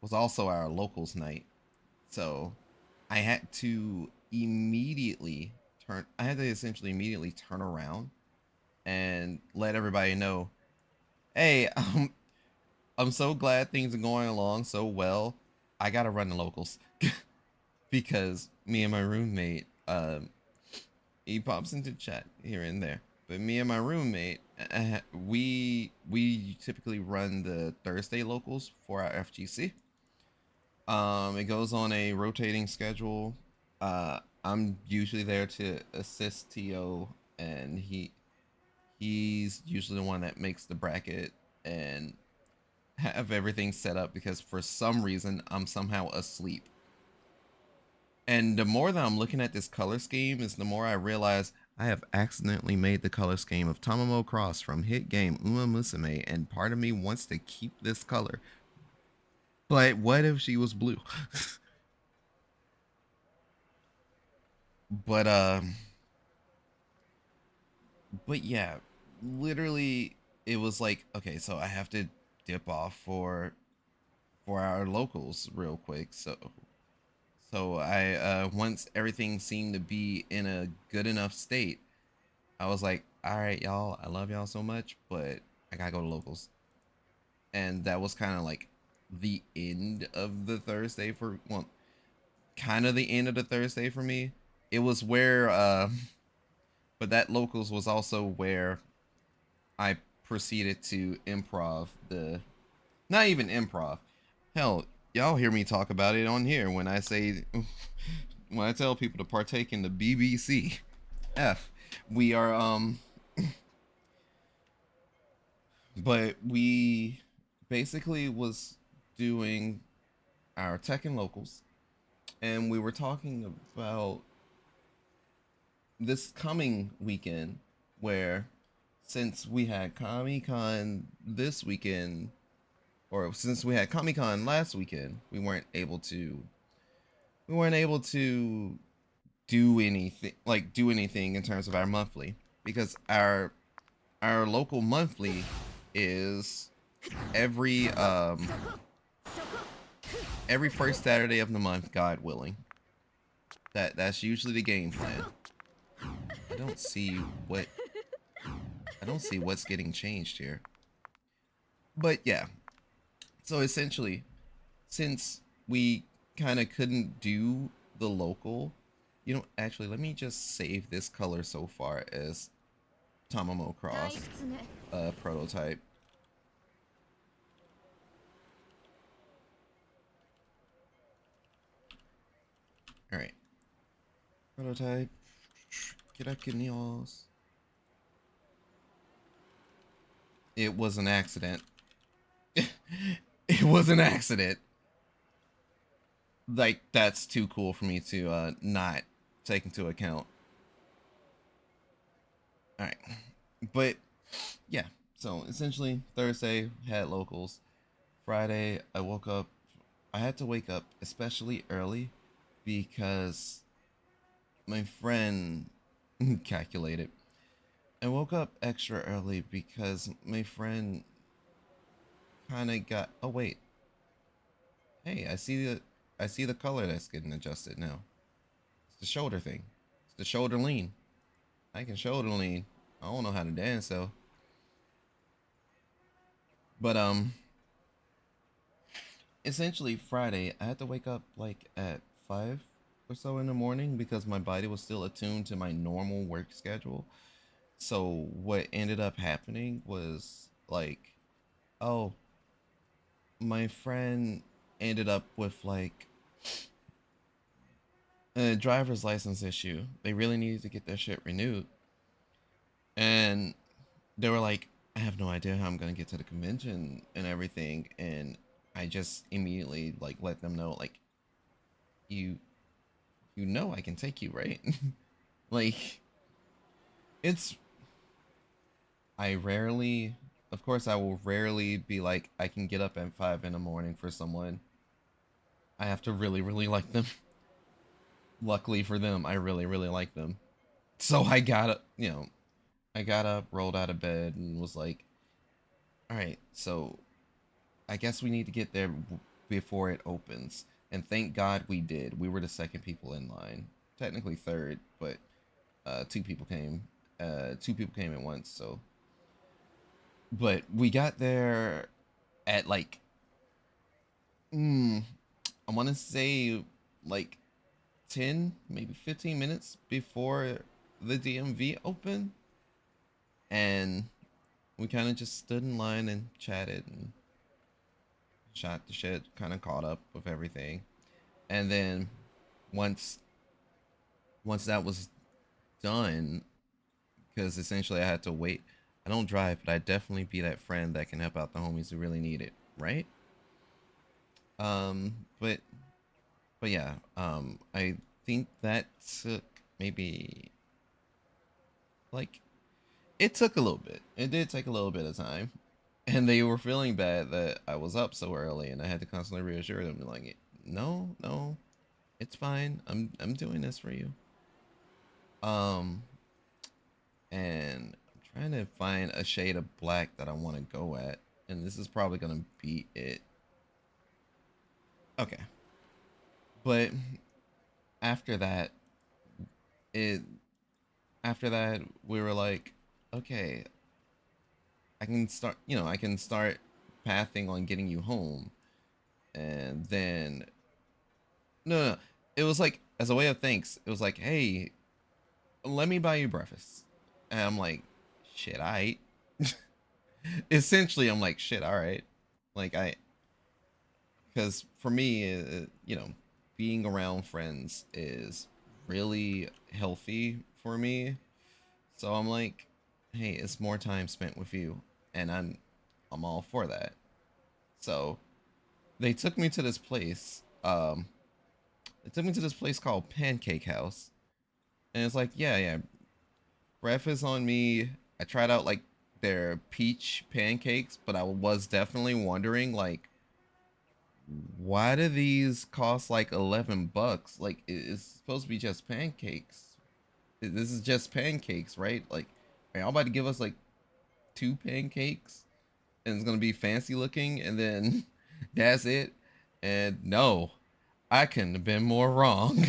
our locals night. So I had to essentially immediately turn around and let everybody know, hey, I'm so glad things are going along so well. I gotta run the locals. Because me and my roommate, he pops into chat here and there. But me and my roommate, we typically run the Thursday locals for our FGC. It goes on a rotating schedule. I'm usually there to assist To, and he's usually the one that makes the bracket and have everything set up, because for some reason I'm somehow asleep. And the more that I'm looking at this color scheme is the more I realize I have accidentally made the color scheme of Tamamo Cross from hit game Uma Musume, and part of me wants to keep this color. But what if she was blue? but but yeah, literally it was like, okay, so I have to dip off for our locals real quick. So I once everything seemed to be in a good enough state, I was like, all right, y'all, I love y'all so much, but I gotta go to locals. And that was kind of like the end of the Thursday for, well, kind of the end of the Thursday for me. It was where but that locals was also where I proceeded to improv the, not even improv. Hell, y'all hear me talk about it on here when I say, when I tell people to partake in the BBC. We are but we basically was doing our tech and locals, and we were talking about this coming weekend, where since we had Comic Con this weekend, or since we had Comic Con last weekend, we weren't able to do anything in terms of our monthly, because our local monthly is every every first Saturday of the month, God willing. That's usually the game plan. I don't see what I don't see what's getting changed here. But yeah, so essentially, since we kind of couldn't do the local, actually, let me just save this color so far as Tamamo Cross prototype. All right, prototype. Kirakinios. It was an accident. It was an accident. Like, that's too cool for me to not take into account. All right, but yeah. So essentially, Thursday had locals. Friday, I woke up. I had to wake up especially early because my friend calculated. I woke up extra early because my friend kind of got. Oh wait, hey, I see the color that's getting adjusted now. It's the shoulder thing. It's the shoulder lean. I can shoulder lean. I don't know how to dance though. But essentially Friday, I had to wake up like at 5 or so in the morning because my body was still attuned to my normal work schedule. So what ended up happening was like, oh, my friend ended up with like a driver's license issue. They really needed to get their shit renewed. And they were like, I have no idea how I'm gonna get to the convention and everything. And I just immediately like let them know, like, you I can take you, right? Like, it's I rarely, of course, I will rarely be like, I can get up at 5 in the morning for someone. I have to really, really like them. Luckily for them, I really, really like them. So I got up, I got up, rolled out of bed, and was like, all right, so I guess we need to get there before it opens. And thank God we did. We were the second people in line. Technically third, but two people came. Two people came at once, so. But we got there at like, I want to say like 10, maybe 15 minutes before the DMV opened. And we kind of just stood in line and chatted and shot the shit, kind of caught up with everything. And then once that was done, because essentially I had to wait. I don't drive, but I definitely be that friend that can help out the homies who really need it, right? But yeah, I think that took maybe like it took a little bit. It did take a little bit of time, and they were feeling bad that I was up so early, and I had to constantly reassure them, like, no, it's fine. I'm doing this for you. Um, and I'm trying to find a shade of black that I want to go at, and this is probably gonna be it. Okay, but after that, it after that we were like, okay, I can start pathing on getting you home. And then, no, it was like, as a way of thanks, it was like, hey, let me buy you breakfast. And I'm like, shit, all right. Essentially, I'm like, shit, all right. Like, because for me, being around friends is really healthy for me. So I'm like, hey, it's more time spent with you, and I'm all for that. So they took me to this place. They took me to this place called Pancake House, and it's like, yeah, breakfast on me. I tried out like their peach pancakes, but I was definitely wondering, like, why do these cost like $11? Like, it's supposed to be just pancakes. This is just pancakes, right? Like, are y'all about to give us like two pancakes and it's gonna be fancy looking and then that's it? And no, I couldn't have been more wrong.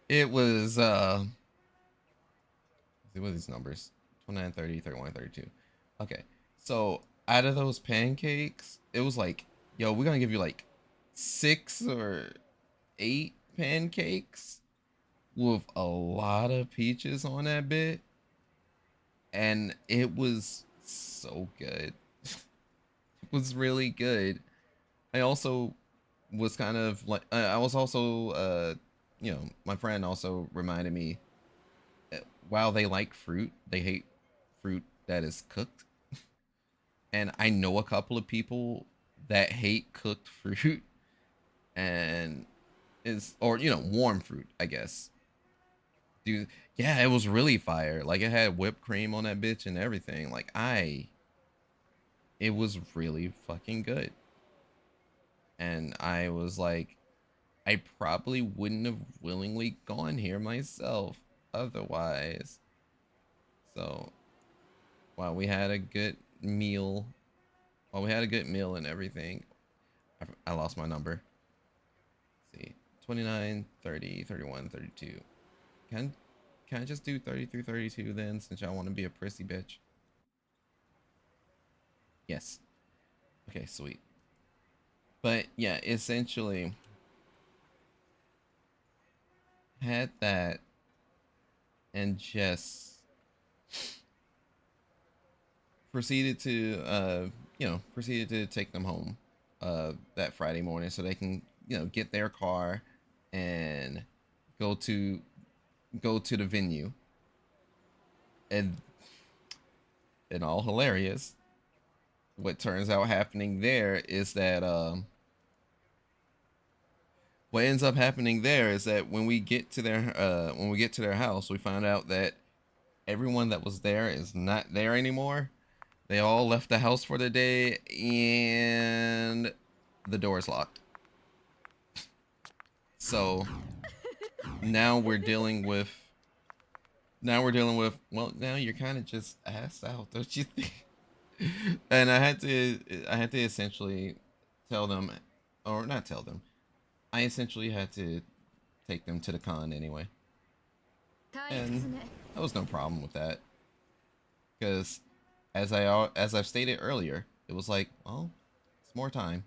It was See what are these numbers? 29, 30, 31, 32. Okay. So out of those pancakes, it was like, yo, we're gonna give you like 6 or 8 pancakes with a lot of peaches on that bit. And it was so good. It was really good. I also was kind of like, I was also, my friend also reminded me, while they like fruit, they hate fruit that is cooked. And I know a couple of people that hate cooked fruit and or warm fruit, I guess. Dude, yeah, it was really fire. Like it had whipped cream on that bitch and everything. It was really fucking good. And I was like, I probably wouldn't have willingly gone here myself otherwise. So, while we had a good meal, while we had a good meal and everything, I lost my number. Let's see, 29, 30, 31, 32. Can can I just do 30 through 32 then, since y'all want to be a prissy bitch? Yes. Okay, sweet. But yeah, essentially had that and just proceeded to proceeded to take them home that Friday morning so they can, get their car and go to go to the venue. And all hilarious, what turns out happening there is that what ends up happening there is that when we get to their house, we find out that everyone that was there is not there anymore. They all left the house for the day, and the door is locked. So now we're dealing with well, now you're kind of just ass out, don't you think? And I had to essentially tell them, or not tell them. I essentially had to take them to the con anyway, and there was no problem with that because as I've stated earlier, it was like, well, it's more time,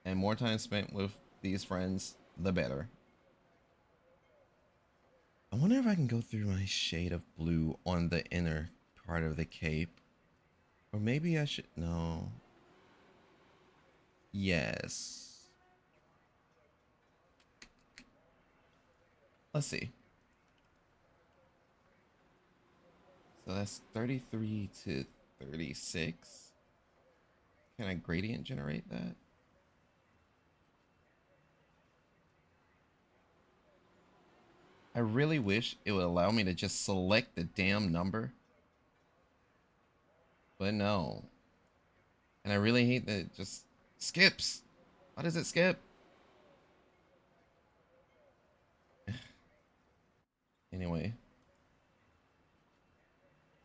and more time spent with these friends, the better. I wonder if I can go through my shade of blue on the inner part of the cape, or maybe I should. No. Yes. Let's see. So that's 33 to 36. Can I gradient generate that? I really wish it would allow me to just select the damn number. But no. And I really hate that it just skips. Why does it skip? Anyway.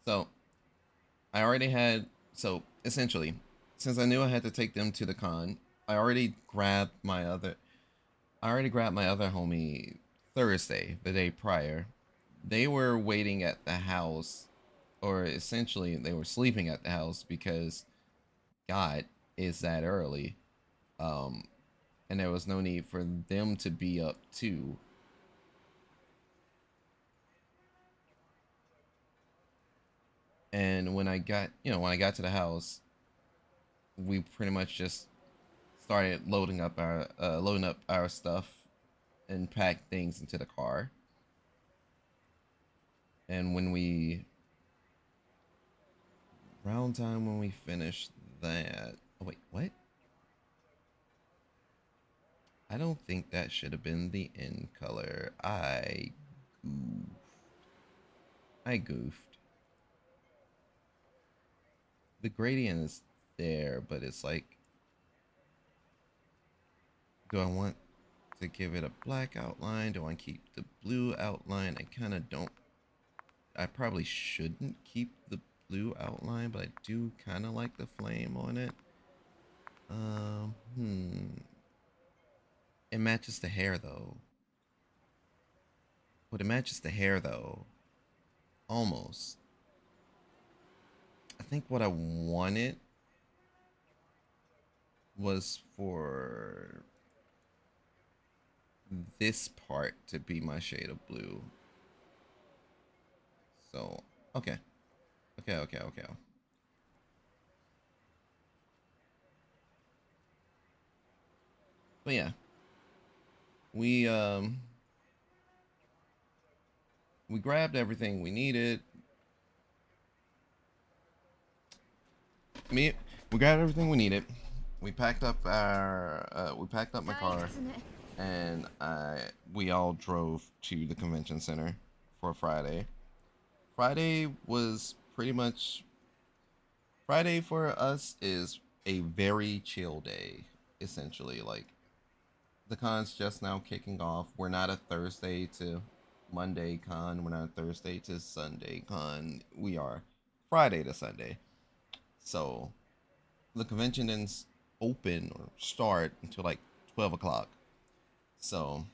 So, I already had. So, essentially, since I knew I had to take them to the con, I already grabbed my other homie Thursday, the day prior. They were waiting at the house, or essentially they were sleeping at the house because God is that early. Um, and there was no need for them to be up too. And when I got to the house, we pretty much just started loading up our stuff and packed things into the car. And around time when we finished that, oh wait, what? I don't think that should have been the end color. Goofed. I goofed. The gradient is there, but it's like, do I want to give it a black outline? Do I keep the blue outline? I kind of don't. I probably shouldn't keep the blue outline, but I do kind of like the flame on it. It matches the hair though. But it matches the hair though. almost. I think what I wanted was for this part to be my shade of blue. So, okay. Okay. But yeah, we um we grabbed everything we needed. Me we grabbed everything we needed. We packed up my car, and we all drove to the convention center for Friday. Friday was pretty much Friday for us is a very chill day, essentially. Like, the con's just now kicking off. We're not a Thursday to Monday con. We're not a Thursday to Sunday con. We are Friday to Sunday. So the convention didn't open or start until like 12 o'clock. So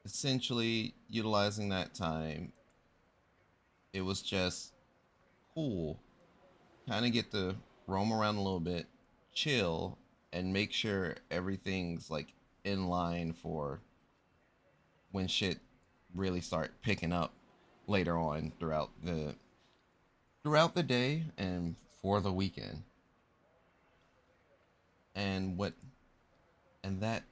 essentially, utilizing that time, it was just cool. Kind of get to roam around a little bit, chill, and make sure everything's like in line for when shit really start picking up later on throughout the day and for the weekend. And what and that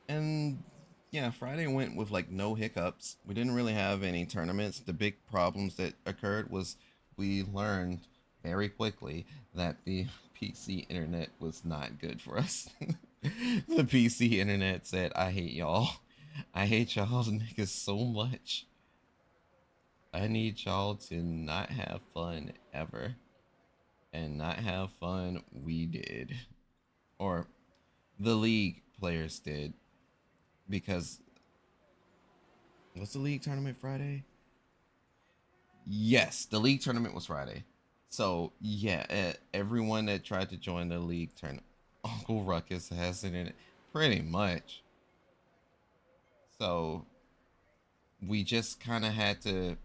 and yeah, Friday went with like no hiccups. We didn't really have any tournaments. The big problems that occurred was we learned very quickly that the PC internet was not good for us. The PC internet said, "I hate y'all. I hate y'all niggas so much. I need y'all to not have fun ever." And not have fun we did. Or the league players did, because was the league tournament Friday? Yes, the league tournament was Friday. So yeah, everyone that tried to join the league tournament, Uncle Ruckus has it in it, pretty much. So we just kind of had to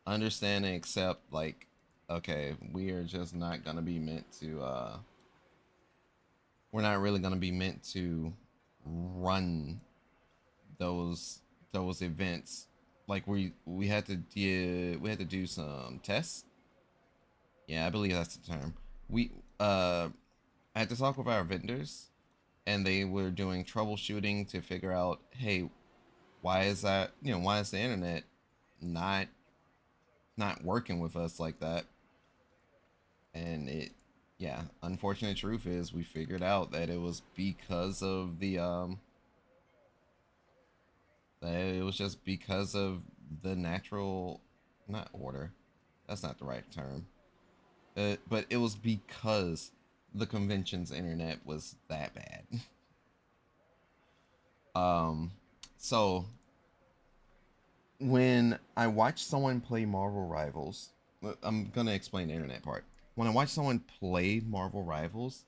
understand and accept, like, okay, we are just not gonna be meant to. We're not really gonna be meant to run those those events. Like, we had to do some tests. Yeah, I believe that's the term. We I had to talk with our vendors, and they were doing troubleshooting to figure out, hey, why is that? Why is the internet not working with us like that? And yeah, unfortunate truth is we figured out that it was because of that it was just because of the natural, not order, that's not the right term, but it was because the convention's internet was that bad. um so when I watch someone play Marvel Rivals, I'm gonna explain the internet part. When I watch someone play Marvel Rivals,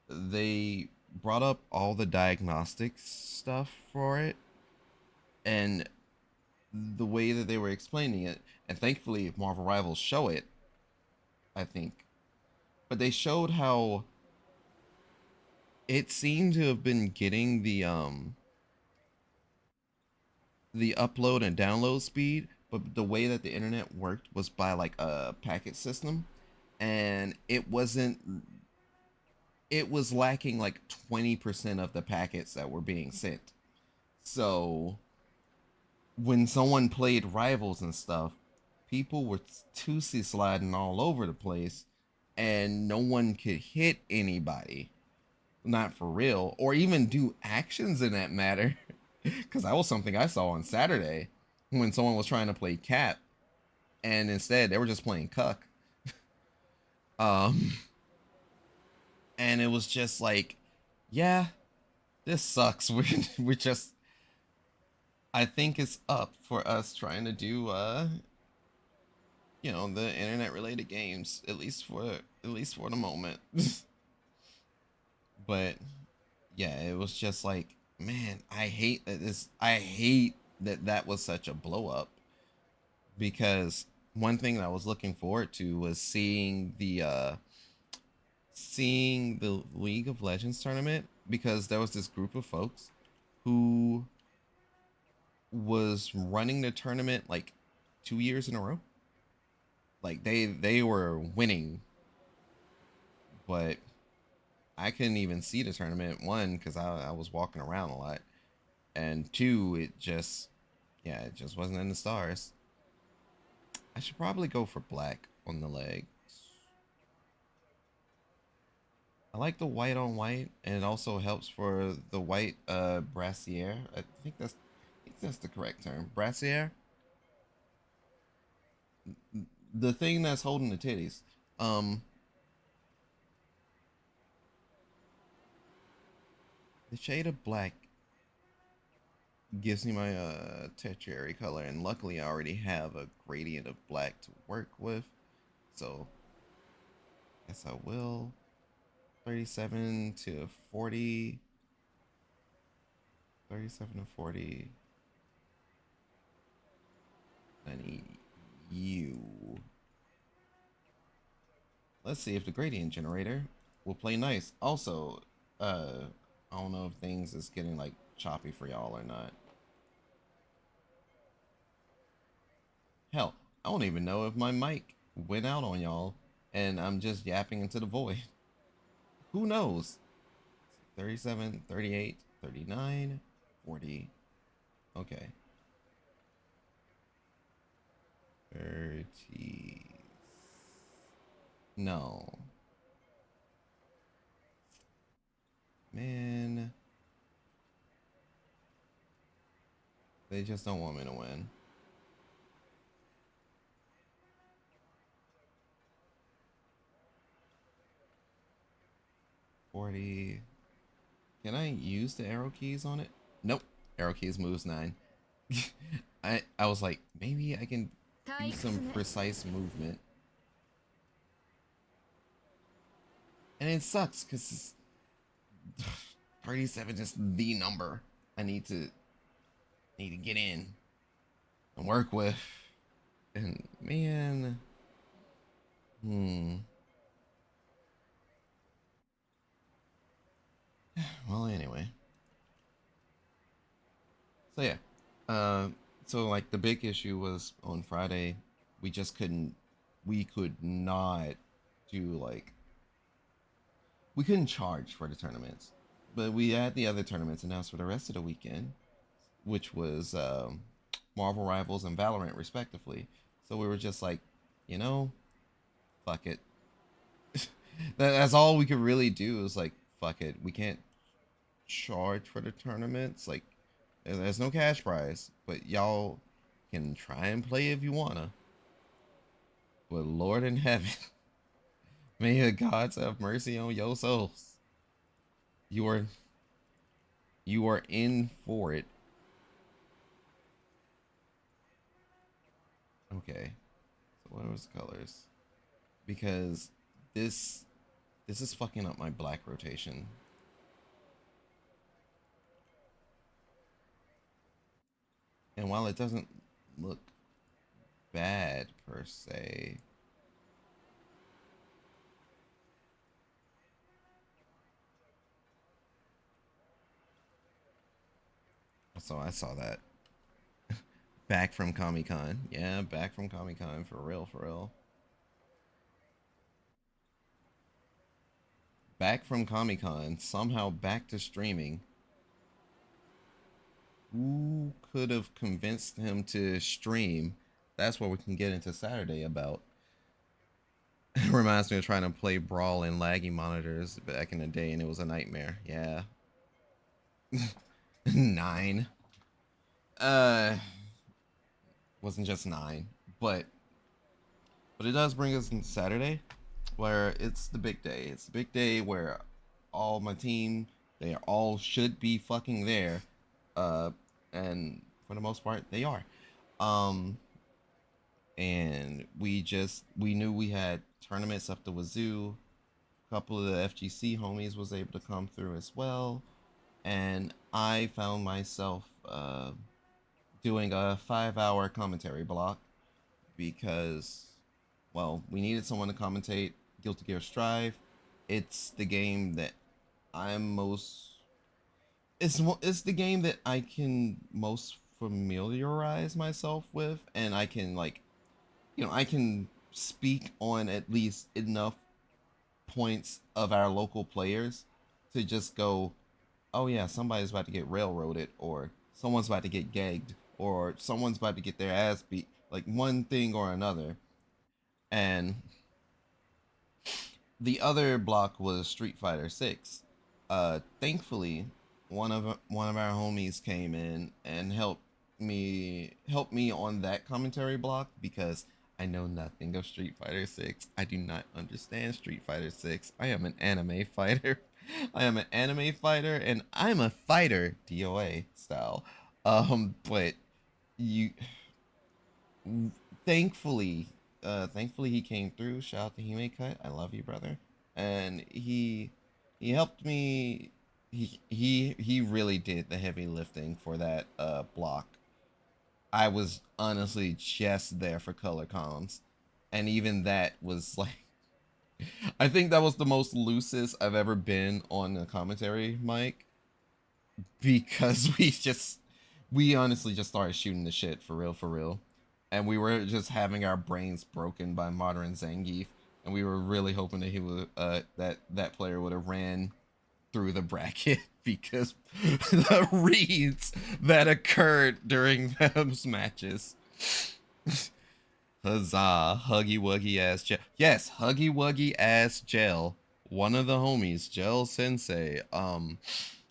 they brought up all the diagnostics stuff for it, and the way that they were explaining it, and thankfully Marvel Rivals show it, I think, but they showed how it seemed to have been getting the upload and download speed, but the way that the internet worked was by like a packet system, and it was lacking like 20% of the packets that were being sent. So when someone played Rivals and stuff, people were Tootsie sliding all over the place, and no one could hit anybody, not for real, or even do actions in that matter. Because that was something I saw on Saturday when someone was trying to play Cat, and instead they were just playing Cuck. Um, and it was just like, yeah, this sucks. We're just. I think it's up for us trying to do the internet related games, at least for the moment. But yeah, it was just like, man, I hate that that was such a blow up. because one thing that I was looking forward to was seeing the League of Legends tournament, because there was this group of folks who was running the tournament like 2 years in a row. Like they were winning, but I couldn't even see the tournament. One, because I was walking around a lot, and two, it just wasn't in the stars. I should probably go for black on the legs. I like the white on white, and it also helps for the white brassiere. I think that's the correct term. Brassiere, the thing that's holding the titties. Um, the shade of black gives me my tertiary color, and luckily I already have a gradient of black to work with, so guess I will. 37 to 40. 37 to 40. I need you. Let's see if the gradient generator will play nice. Also, I don't know if things is getting like choppy for y'all or not. Hell, I don't even know if my mic went out on y'all and I'm just yapping into the void. Who knows? 37, 38, 39, 40. Okay. 30. No. Man. They just don't want me to win. $40. Can I use the arrow keys on it? Nope. Arrow keys moves 9. I was like, maybe I can do some precise movement. And it sucks because 37 is the number I need to get in and work with. And man, well, anyway. So yeah, so like the big issue was on Friday, we just couldn't, we could not do like, we couldn't charge for the tournaments, but we had the other tournaments announced for the rest of the weekend, which was Marvel Rivals and Valorant respectively. So we were just like, you know, fuck it. That's all we could really do is like, fuck it. We can't charge for the tournaments. Like, there's no cash prize, but y'all can try and play if you wanna. But Lord in heaven, may the gods have mercy on your souls. You are you are in for it. Okay. So what was the colors? Because this this is fucking up my black rotation. And while it doesn't look bad per se, so I saw that. Back from Comic Con. Yeah, back from Comic Con for real, for real. Back from Comic Con, somehow back to streaming. Who could have convinced him to stream? That's what we can get into Saturday about. Reminds me of trying to play Brawl in laggy monitors back in the day, and it was a nightmare. Yeah. 9. Uh, wasn't just 9, but it does bring us into Saturday, where it's the big day. It's the big day where all my team, they all should be fucking there, and for the most part, they are. Um, and we knew we had tournaments up the wazoo. A couple of the FGC homies was able to come through as well, and I found myself doing a 5-hour commentary block because, well, we needed someone to commentate Guilty Gear Strive. It's the game that I'm most. It's the game that I can most familiarize myself with, and I can like, I can speak on at least enough points of our local players to just go, oh yeah, somebody's about to get railroaded, or someone's about to get gagged, or someone's about to get their ass beat, like one thing or another. And the other block was Street Fighter 6. Thankfully, one of our homies came in and helped me on that commentary block because I know nothing of Street Fighter 6. I do not understand Street Fighter 6. I am an anime fighter. I am an anime fighter and I'm a fighter DOA style. But you thankfully thankfully he came through. Shout out to Hime Cut. I love you, brother. And he helped me. He really did the heavy lifting for that block. I was honestly just there for color comms, and even that was like, I think that was the most loosest I've ever been on a commentary mic, because we honestly just started shooting the shit for real, and we were just having our brains broken by modern Zangief, and we were really hoping that he would that player would have ran through the bracket because the reads that occurred during those matches. Huzzah, Huggy Wuggy ass gel. Yes, Huggy Wuggy ass gel. One of the homies, Gel Sensei.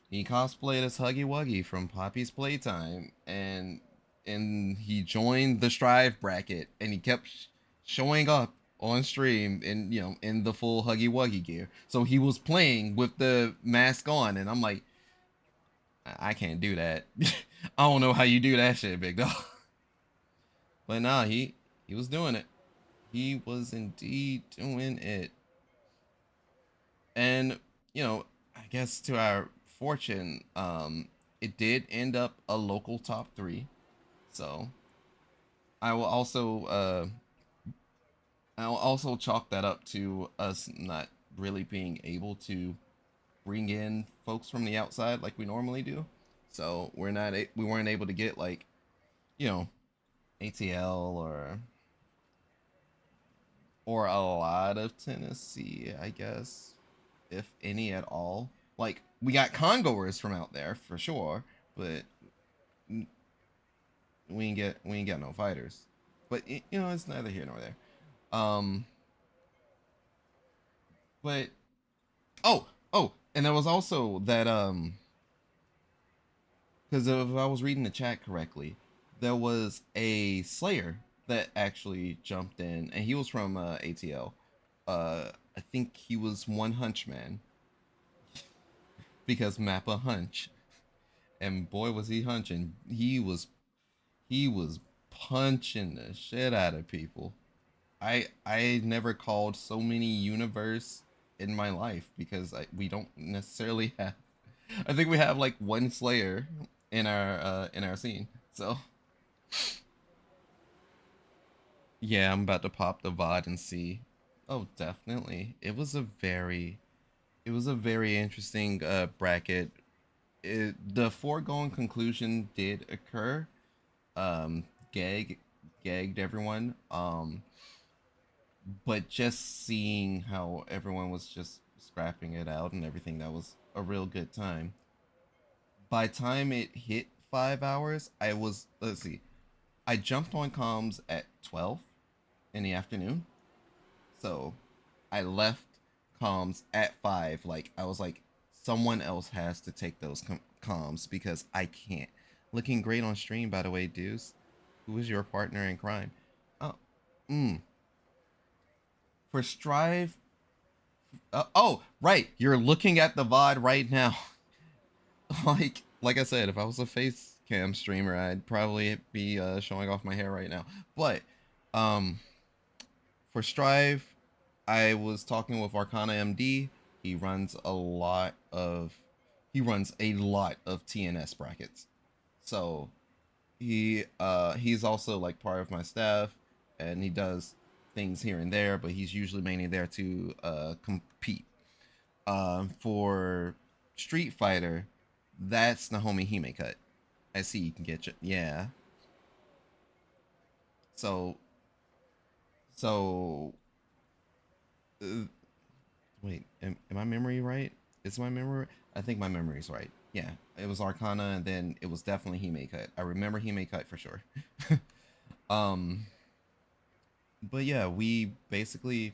He cosplayed as Huggy Wuggy from Poppy's Playtime, and he joined the Strive bracket, and he kept showing up on stream in the full Huggy Wuggy gear. So he was playing with the mask on, and I'm like, I can't do that. I don't know how you do that shit, big dog. But nah, he was doing it. He was indeed doing it. And, I guess to our fortune, it did end up a local top 3. So I will also chalk that up to us not really being able to bring in folks from the outside like we normally do. So we weren't able to get like, ATL or a lot of Tennessee, I guess, if any at all. Like, we got Congoers from out there for sure, but we ain't got no fighters. But it's neither here nor there. But and there was also that because if I was reading the chat correctly, there was a Slayer that actually jumped in, and he was from ATL. I think he was one hunch man because Mappa hunch, and boy was he hunching. He was punching the shit out of people. I never called so many universe in my life because we don't necessarily have. I think we have like one Slayer in our scene. So yeah, I'm about to pop the VOD and see. Oh, definitely. It was a very interesting bracket. The foregoing conclusion did occur. Um, gagged everyone. But just seeing how everyone was just scrapping it out and everything, that was a real good time. By time it hit 5 hours, let's see, I jumped on comms at 12 in the afternoon. So I left comms at 5. Like, I was like, someone else has to take those comms because I can't. Looking great on stream, by the way, Deuce. Who is your partner in crime? Oh, for Strive. Oh, right. You're looking at the VOD right now. like I said, if I was a face cam streamer, I'd probably be showing off my hair right now. But for Strive, I was talking with Arcana MD. He runs a lot of TNS brackets. So he's also like part of my staff. and he does things here and there, but he's usually mainly there to compete. For Street Fighter, that's Nahomi Hime cut. I see you can get you. Yeah. So so uh, wait, am my memory right? Is my memory? I think my memory's right. Yeah, it was Arcana, and then it was definitely Hime cut. I remember Hime cut for sure. um, but yeah, we basically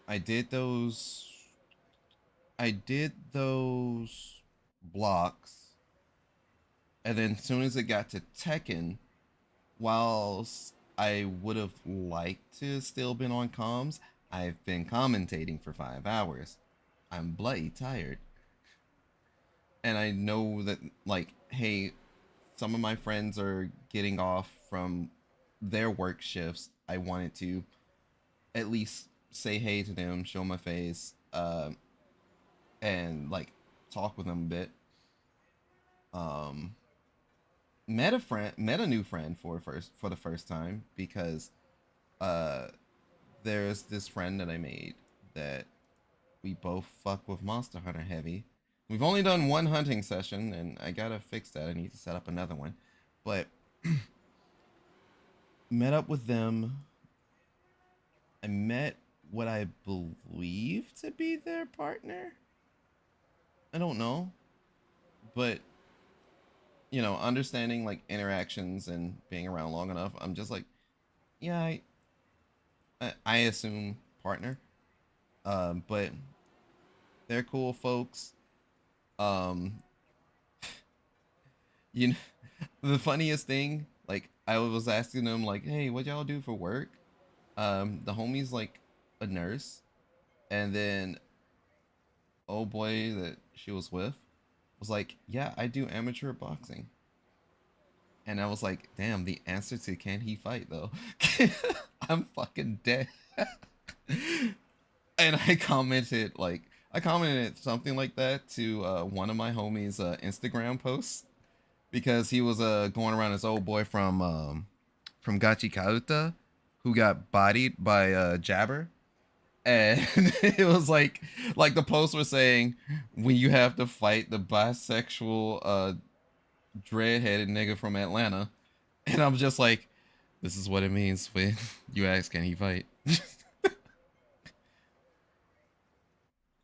I did those. I did those blocks, and then as soon as it got to Tekken, whilst I would have liked to still been on comms, I've been commentating for 5 hours. I'm bloody tired. And I know that, like, hey, some of my friends are getting off from their work shifts. I wanted to at least say hey to them, show my face, and like talk with them a bit. Um, met a new friend for the first time because uh, there's this friend that I made that we both fuck with Monster Hunter heavy. We've only done one hunting session, and I gotta fix that. I need to set up another one. But met up with them. I met what I believe to be their partner. I don't know, but understanding like interactions and being around long enough, I'm just like, yeah, I assume partner. But they're cool folks. Um, you know, the funniest thing, like I was asking them, like, hey, what y'all do for work? The homie's like a nurse, and then oh boy that she was with was like, yeah, I do amateur boxing. And I was like, damn, the answer to can he fight though? I'm fucking dead. And I commented something like that to one of my homies' Instagram posts because he was going around his old boy from Gachi Kauta who got bodied by Jabber. And it was like the post was saying when you have to fight the bisexual dreadheaded nigga from Atlanta. And I'm just like, this is what it means when you ask, can he fight?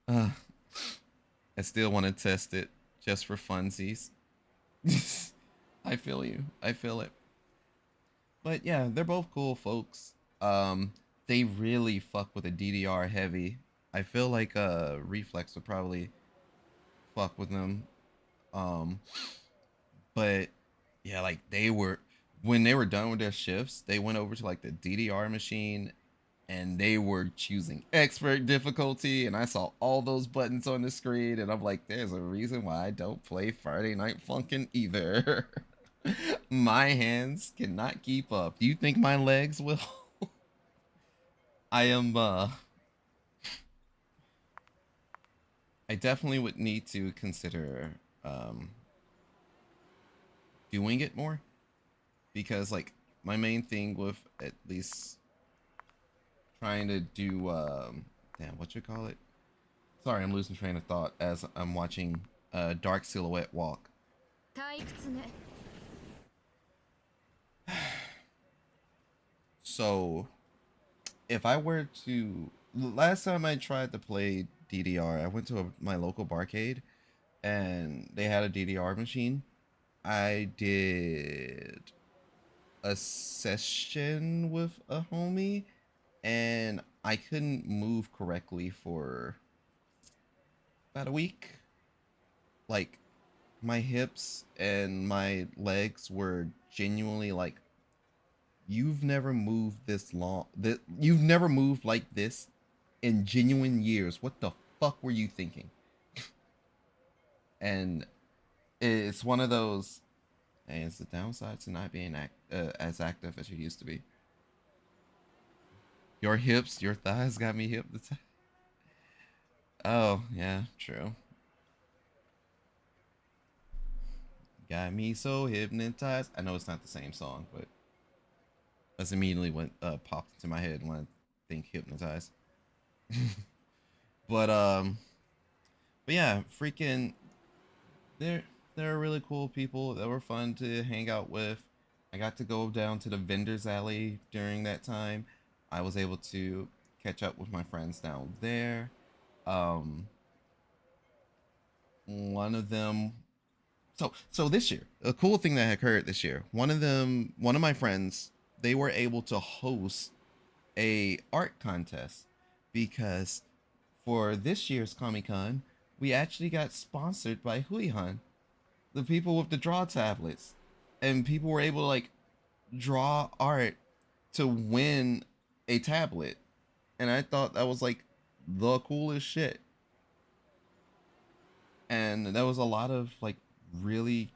uh, I still want to test it just for funsies. I feel you. I feel it. But yeah, they're both cool folks. They really fuck with a DDR heavy. I feel like Reflex would probably fuck with them. Um, but yeah, like they were when they were done with their shifts, they went over to like the DDR machine and they were choosing expert difficulty, and I saw all those buttons on the screen and I'm like, there's a reason why I don't play Friday Night Funkin' either. My hands cannot keep up. Do you think my legs will? I am I definitely would need to consider doing it more because like my main thing with at least trying to do damn, what you call it? Sorry, I'm losing train of thought as I'm watching Dark Silhouette walk. So, if I were to last time I tried to play DDR, I went to my local barcade and they had a DDR machine. I did a session with a homie and I couldn't move correctly for about a week. Like my hips and my legs were genuinely like, you've never moved this long, that you've never moved like this in genuine years. What the fuck were you thinking? And it's one of those, hey, it's the downside to not being as active as you used to be. Your hips, your thighs got me hypnotized. Oh, yeah, true. Got me so hypnotized. I know it's not the same song, but That's immediately what popped into my head when I think hypnotize. But but yeah, freaking they're they're really cool people that were fun to hang out with. I got to go down to the vendors alley during that time. I was able to catch up with my friends down there. Um, one of them. So this year, a cool thing that occurred this year. One of my friends, they were able to host a art contest because for this year's Comic Con, we actually got sponsored by Huihan, the people with the draw tablets, and people were able to like draw art to win a tablet, and I thought that was like the coolest shit. And there was a lot of like really,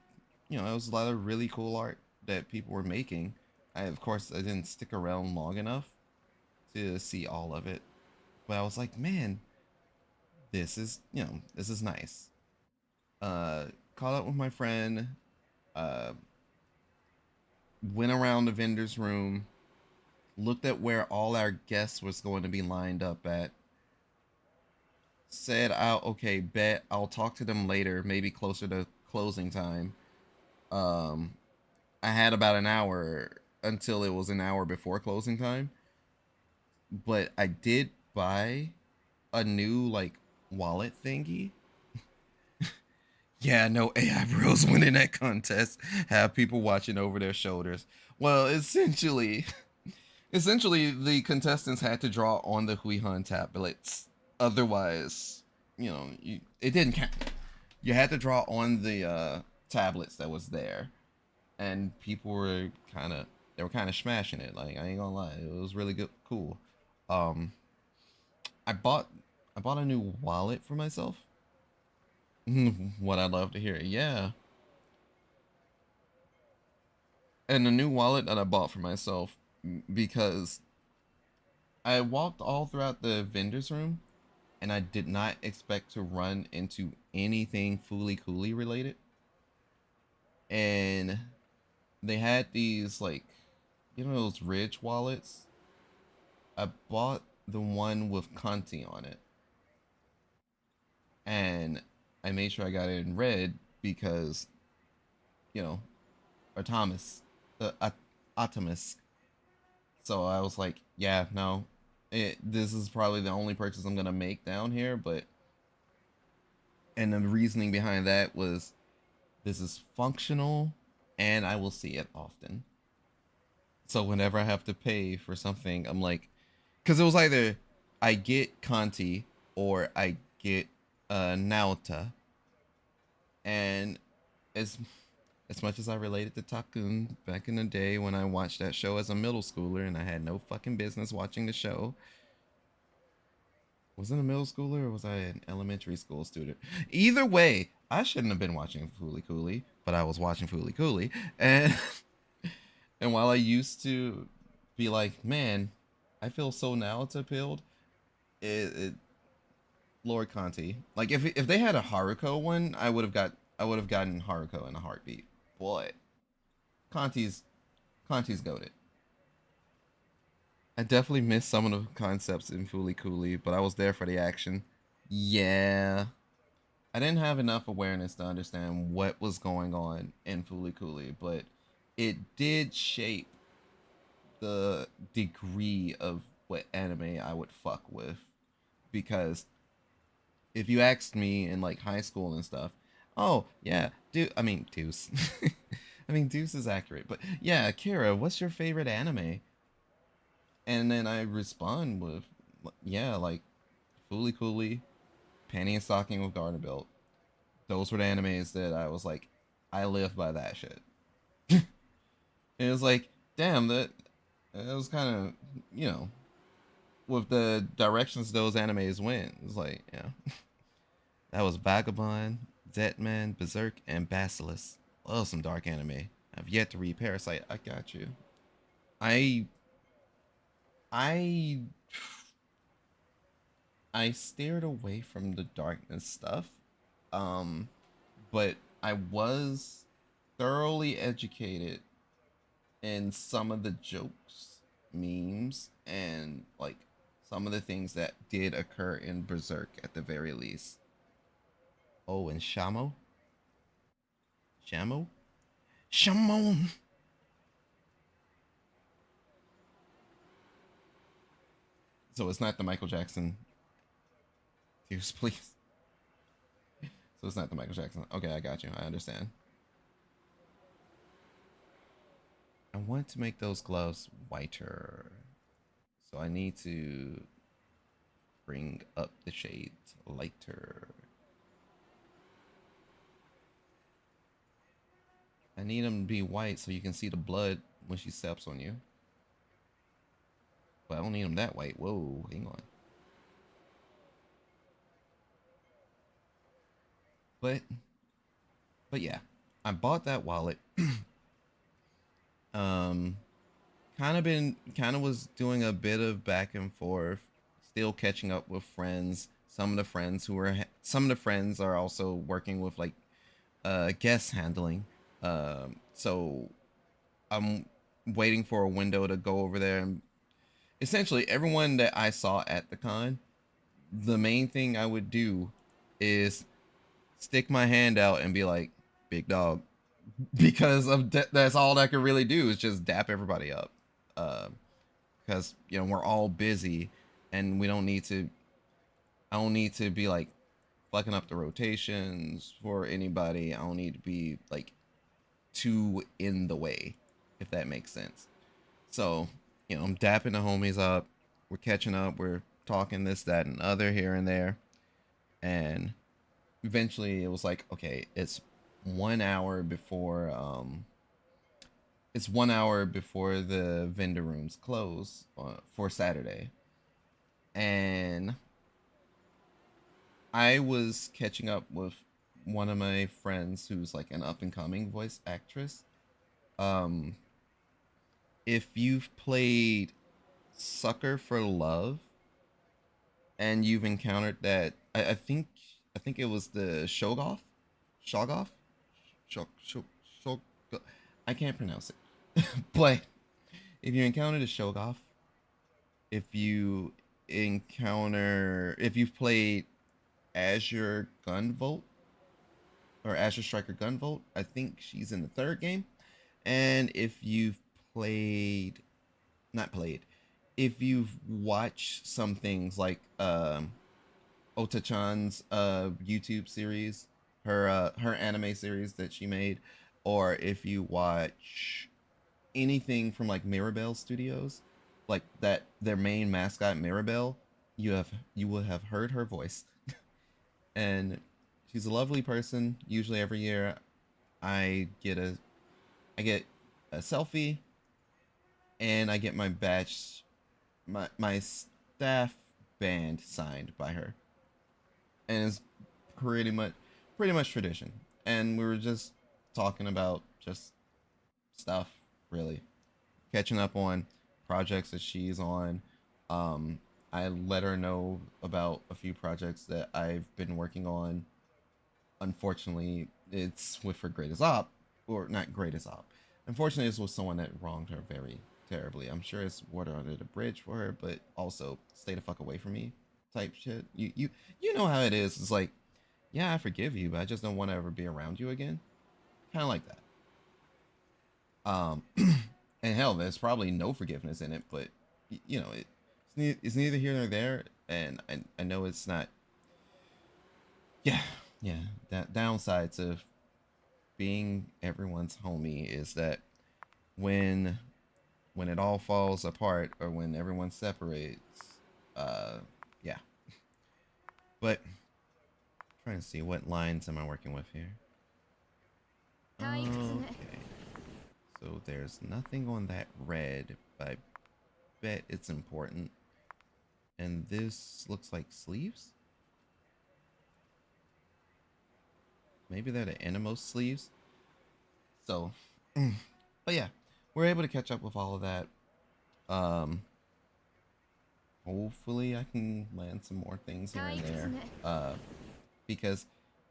there was a lot of really cool art that people were making. Of course I didn't stick around long enough to see all of it, but I was like, man, this is nice. Uh, Caught up with my friend, uh, went around the vendor's room, looked at where all our guests was going to be lined up at, said, okay, bet I'll talk to them later, maybe closer to closing time. Um, I had about an hour until it was an hour before closing time, but I did buy a new like wallet thingy. Yeah, no AI bros winning that contest. Have people watching over their shoulders. Well, essentially, the contestants had to draw on the Huihan tablets. Otherwise, it didn't count. You had to draw on the tablets that was there, and people were kind of smashing it. Like I ain't gonna lie, it was really good, cool. Um, I bought I bought a new wallet for myself. What I'd love to hear, yeah, and a new wallet that I bought for myself because I walked all throughout the vendor's room and I did not expect to run into anything Fooly Cooley related. And they had these like, those Ridge wallets. I bought the one with Conti on it, and I made sure I got it in red because, you know, or Thomas, Optimus. So I was like, yeah, no, this is probably the only purchase I'm gonna make down here. But and the reasoning behind that was this is functional, and I will see it often. So whenever I have to pay for something, I'm like, because it was either I get Conti or I get Nauta, and as much as I related to Takun back in the day when I watched that show as a middle schooler and I had no fucking business watching the show. Was it a middle schooler or was I an elementary school student? Either way, I shouldn't have been watching Fooly Cooley, but I was watching Fooly Cooley. And and while I used to be like, man, I feel so now to pilled, it Lord Conti. Like if they had a Haruko one, I would have gotten Haruko in a heartbeat. But Conti's Conti's goaded. I definitely missed some of the concepts in Fooly Cooley, but I was there for the action. Yeah. I didn't have enough awareness to understand what was going on in Fooly Cooley, but it did shape the degree of what anime I would fuck with. Because if you asked me in like high school and stuff, oh yeah, Deuce. I mean Deuce is accurate, but yeah, Kira, what's your favorite anime? And then I respond with, yeah, like Fooly Cooley, Panty and Stocking with Garter Belt. Those were the animes that I was like, I live by that shit. And it was like, damn, that it was kind of, with the directions those animes went. It was like, yeah, that was Vagabond, Zetman, Berserk, and Basilisk. Love some dark anime. I've yet to read Parasite. I got you. I I I steered away from the darkness stuff. Um, but I was thoroughly educated in some of the jokes memes and like some of the things that did occur in Berserk at the very least. Oh, and Shamo, Shamon. So it's not the Michael Jackson. Tears, please. So it's not the Michael Jackson. Okay, I got you. I understand. I want to make those gloves whiter. So I need to bring up the shades lighter. I need them to be white so you can see the blood when she steps on you. But I don't need them that white. Whoa, hang on. But yeah, I bought that wallet. um kind of was doing a bit of back and forth, still catching up with friends. Some of the friends are also working with like guest handling. So I'm waiting for a window to go over there, and essentially everyone that I saw at the con, the main thing I would do is stick my hand out and be like, big dog, because that's all I could really do is just dap everybody up. Because you know we're all busy, and we don't need to. I don't need to be like fucking up the rotations for anybody. I don't need to be like too in the way, if that makes sense. So you know I'm dapping the homies up. We're catching up. We're talking this, that, and other here and there, and eventually it was like, okay, 1 hour before it's 1 hour before the vendor rooms close for Saturday. And I was catching up with one of my friends who's like an up and coming voice actress. Um, if you've played Sucker for Love and you've encountered that, I think it was the Shoggoth, Shog, Shog, Shog, I can't pronounce it, but if you encountered a Shoggoth, if you've played Azure Gunvolt or Azure Striker Gunvolt, I think she's in the third game. And if you've played, not played, if you've watched some things like Ota-chan's YouTube series, her anime series that she made, or if you watch anything from like Mirabelle Studios, like that their main mascot Mirabelle, you will have heard her voice. And she's a lovely person. Usually every year I get a I get a selfie and I get my badge, my staff band signed by her. And it's pretty much tradition. And we were just talking about just stuff, really, catching up on projects that she's on. Um, I let her know about a few projects that I've been working on. Unfortunately, it's with her greatest op, or not greatest op. Unfortunately, it's with someone that wronged her very terribly. I'm sure it's water under the bridge for her, but also stay the fuck away from me type shit. You know how it is. It's like, yeah, I forgive you, but I just don't want to ever be around you again. Kind of like that. And hell, there's probably no forgiveness in it, but you know, it's neither here nor there, and I know it's not. Yeah, yeah. That downsides of being everyone's homie is that when when it all falls apart or when everyone separates, uh, yeah. But trying to see what lines am I working with here. Okay. So there's nothing on that red, but I bet it's important. And this looks like sleeves? Maybe they're the innermost sleeves. So, but yeah, we're able to catch up with all of that. Um, hopefully I can land some more things here and there. Because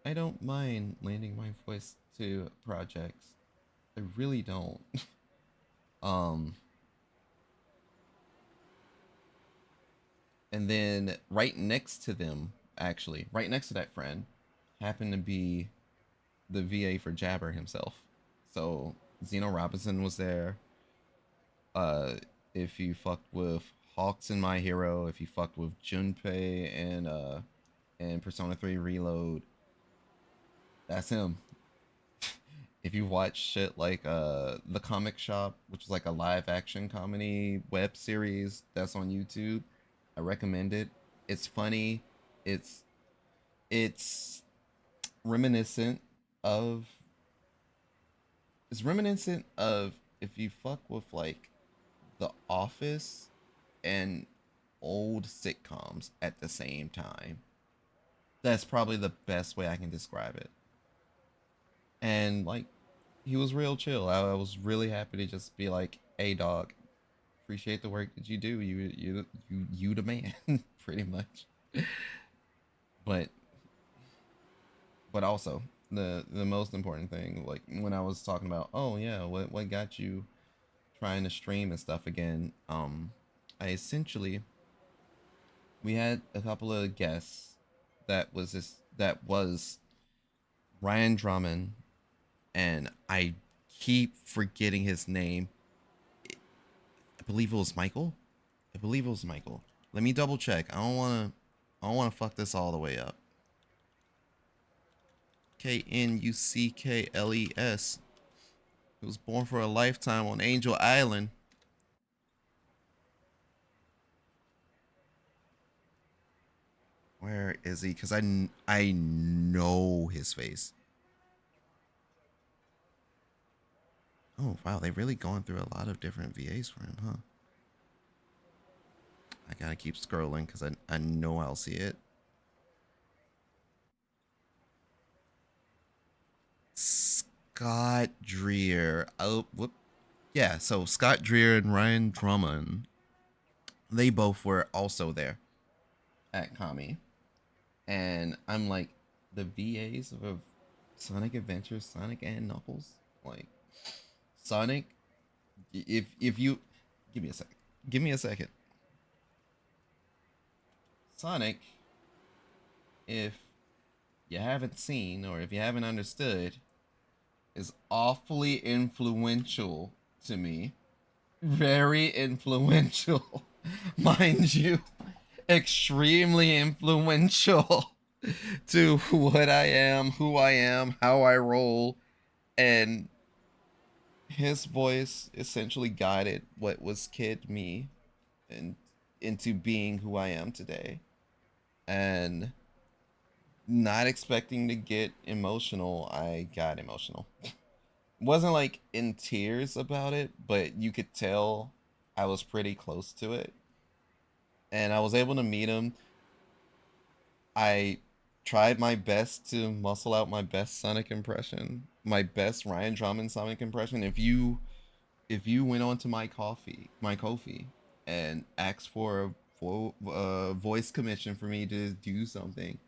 I don't mind landing my voice to projects. I really don't. um, And then right next to them, actually, right next to that friend, happened to be the VA for Jabber himself. So Zeno Robinson was there. Uh, if you fucked with Hawks and My Hero, if you fucked with Junpei and Persona 3 Reload, that's him. If you watch shit like The Comic Shop, which is like a live action comedy web series that's on YouTube, I recommend it. It's funny. It's it's reminiscent of it's reminiscent of if you fuck with like The Office and old sitcoms at the same time. That's probably the best way I can describe it. And like he was real chill. I was really happy to just be like, "Hey dog, appreciate the work that you do. You the man." Pretty much. But also the most important thing, like when I was talking about, oh yeah, what got you trying to stream and stuff again, I essentially, we had a couple of guests that was Ryan Drummond, and I keep forgetting his name. I believe it was Michael. I believe it was Michael. Let me double check. I don't wanna fuck this all the way up. Knuckles. He was born for a lifetime on Angel Island. Where is he? Because I know his face. Oh, wow. They've really gone through a lot of different VAs for him, huh? I gotta keep scrolling because I know I'll see it. Scott Dreer. Oh, whoop. Yeah, so Scott Dreer and Ryan Drummond, they both were also there at Kami. And I'm like, the VAs of Sonic Adventures, Sonic and Knuckles? Like, Sonic, if you give me a second. Give me a second. Sonic, if you haven't seen or if you haven't understood, is awfully influential to me. Very influential, mind you. Extremely influential to what I am, who I am, how I roll, and his voice essentially guided what was kid me and into being who I am today. And not expecting to get emotional, I got emotional. Wasn't like in tears about it, but you could tell I was pretty close to it. And I was able to meet him. I tried my best to muscle out my best Sonic impression, my best Ryan Drummond Sonic impression. If you went onto my Kofi, and asked for a voice commission for me to do something,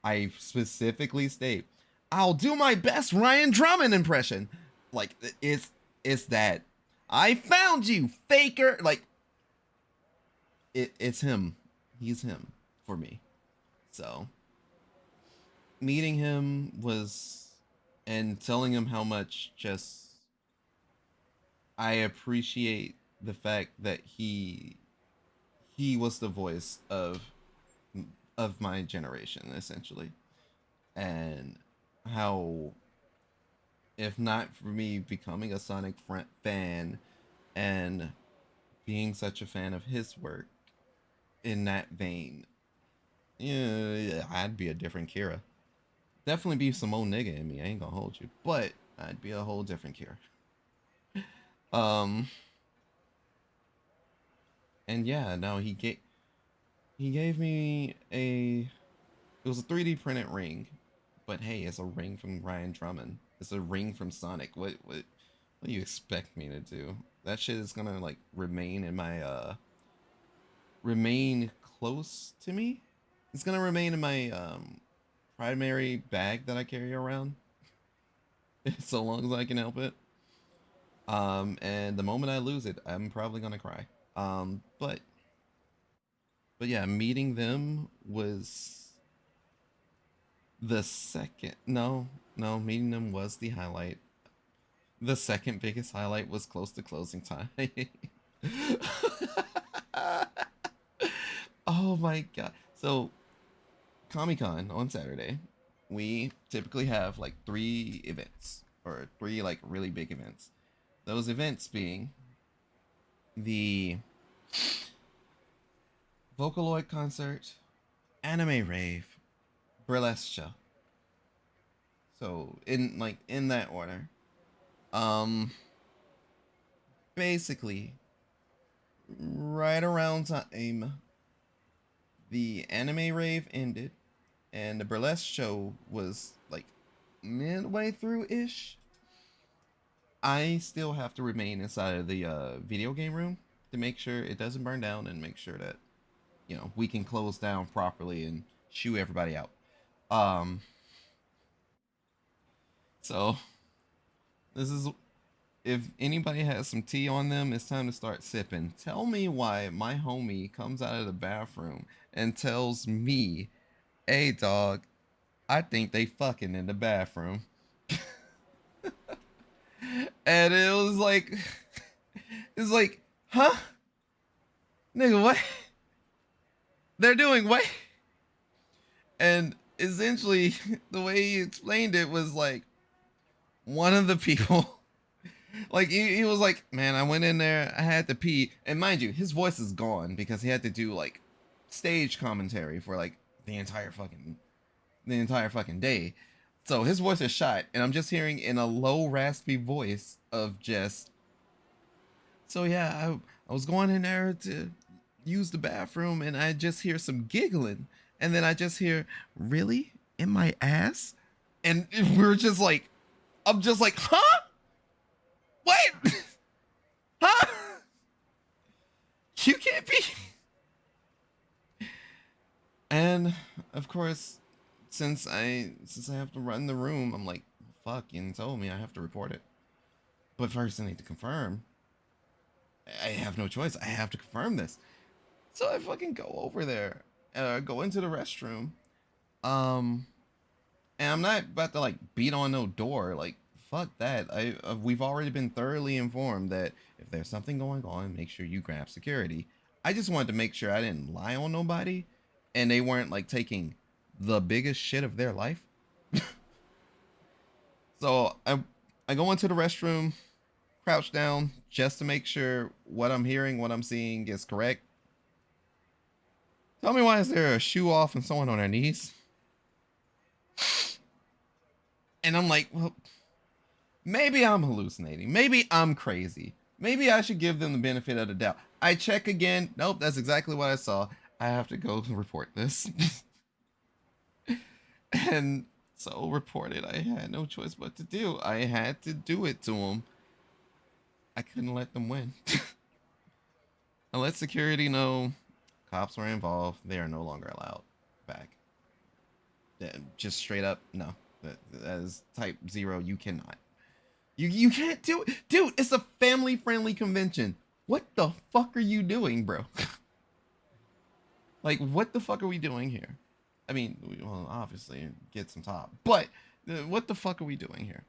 I specifically state, I'll do my best Ryan Drummond impression. Like it's that I found you, faker. Like it's him. He's him for me. So meeting him was, and telling him how much just I appreciate the fact that he was the voice of my generation essentially, and how if not for me becoming a Sonic fan and being such a fan of his work in that vein, yeah, I'd be a different Kira. Definitely be some old nigga in me. I ain't gonna hold you, but I'd be a whole different Kira. Um, and yeah, no, he gave me a, it was a 3D printed ring, but hey, it's a ring from Ryan Drummond. It's a ring from Sonic. What do you expect me to do? That shit is gonna like remain in my remain close to me. It's gonna remain in my primary bag that I carry around so long as I can help it. And the moment I lose it, I'm probably gonna cry. But But yeah, meeting them was the second. No, meeting them was the highlight. The second biggest highlight was close to closing time. Oh my god. So, Comic Con on Saturday, we typically have like three events, or three like really big events. Those events being the Vocaloid concert, anime rave, burlesque show. So in that order. Um Basically right around time the anime rave ended and the burlesque show was like midway through ish. I still have to remain inside of the video game room to make sure it doesn't burn down and make sure that we can close down properly and shoo everybody out. Um, so this is if anybody has some tea on them, it's time to start sipping. Tell me why my homie comes out of the bathroom and tells me, "Hey, dog, I think they fucking in the bathroom." And it was like, it's like, huh, nigga, what? They're doing what? And essentially, the way he explained it was like one of the people, like he was like, man, I went in there, I had to pee, and mind you, his voice is gone because he had to do like stage commentary for like the entire fucking day. So his voice is shot, and I'm just hearing in a low, raspy voice of just. So yeah, I was going in there to use the bathroom, and I just hear some giggling, and then I just hear, "Really, in my ass?" And we're just like, I'm just like, huh? What? Huh? You can't be. And of course, since I have to run the room, I'm like, fuck, you told me I have to report it. But first I need to confirm. I have no choice. I have to confirm this. So I fucking go over there, go into the restroom. Um and I'm not about to like beat on no door. Like fuck that. We've already been thoroughly informed that if there's something going on, make sure you grab security. I just wanted to make sure I didn't lie on nobody, and they weren't like taking the biggest shit of their life. So I go into the restroom, crouch down just to make sure what I'm hearing, what I'm seeing is correct. Tell me, why is there a shoe off and someone on their knees? And I'm like, well, maybe I'm hallucinating. Maybe I'm crazy. Maybe I should give them the benefit of the doubt. I check again. Nope, that's exactly what I saw. I have to go report this. And so reported. I had no choice but to do. I had to do it to them. I couldn't let them win. I let security know cops were involved. They are no longer allowed back. Just straight up, no. That is type 0. You cannot. You can't do it. Dude, it's a family friendly convention. What the fuck are you doing, bro? Like, what the fuck are we doing here? I mean, well, obviously, get some top. But, what the fuck are we doing here?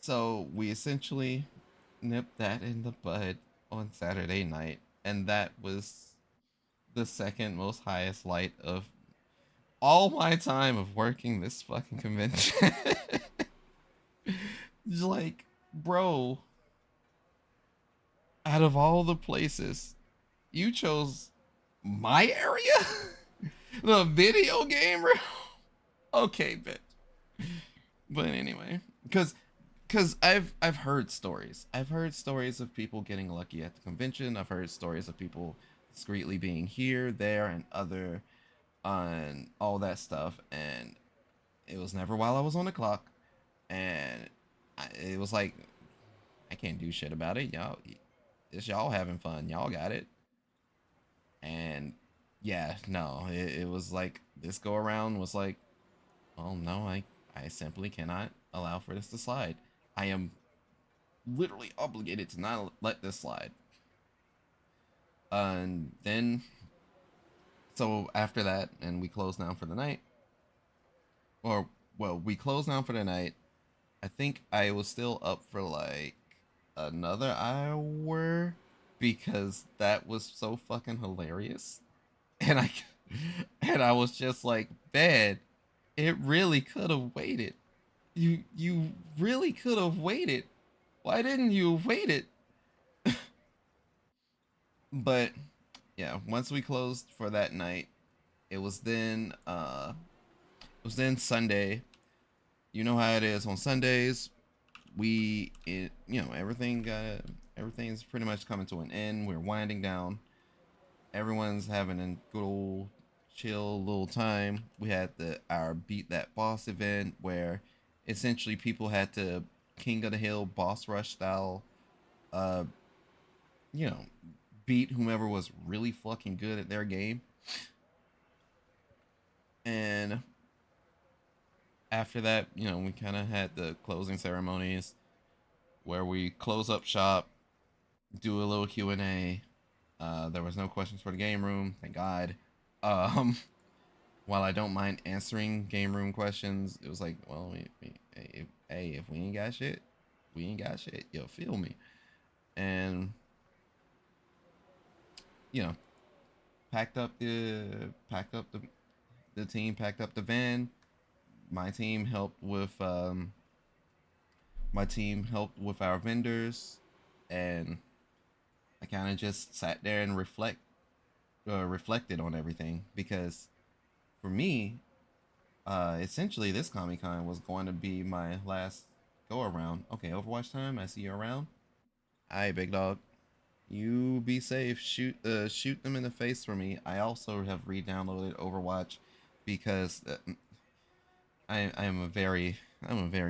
So we essentially nipped that in the bud on Saturday night. And that was the second most highest light of all my time of working this fucking convention. Just like, bro, out of all the places, you chose my area? The video game room? Okay, bitch. But anyway, because I've heard stories. I've heard stories of people getting lucky at the convention. I've heard stories of people discreetly being here, there, and other, and all that stuff. And it was never while I was on the clock. And it was like, I can't do shit about it. It's y'all having fun. Y'all got it. And yeah, no, it was like this go around was like, oh no, I simply cannot allow for this to slide. I am literally obligated to not let this slide. And then, so after that, and we closed down for the night, or well, we closed down for the night. I think I was still up for like another hour because that was so fucking hilarious. And I and I was just like, man, it really could have waited. You really could have waited. Why didn't you wait it? But yeah, once we closed for that night, it was then Sunday. You know how it is on Sundays. Everything's pretty much coming to an end. We're winding down. Everyone's having a good old chill little time. We had our beat that boss event where essentially people had to king of the hill boss rush style uh you know beat whomever was really fucking good at their game. And after that, we kind of had the closing ceremonies where we close up shop, do a little Q&A. There was no questions for the game room, thank God. Um, while I don't mind answering game room questions, it was like, well, if we ain't got shit, we ain't got shit. You'll feel me. And you know, packed up the team, packed up the van. My team helped with our vendors, and I kind of just sat there and reflected on everything because for me, essentially this Comic Con was going to be my last go around. Okay, Overwatch time. I see you around. Alright, big dog. You be safe. Shoot them in the face for me. I also have re-downloaded Overwatch because I'm a very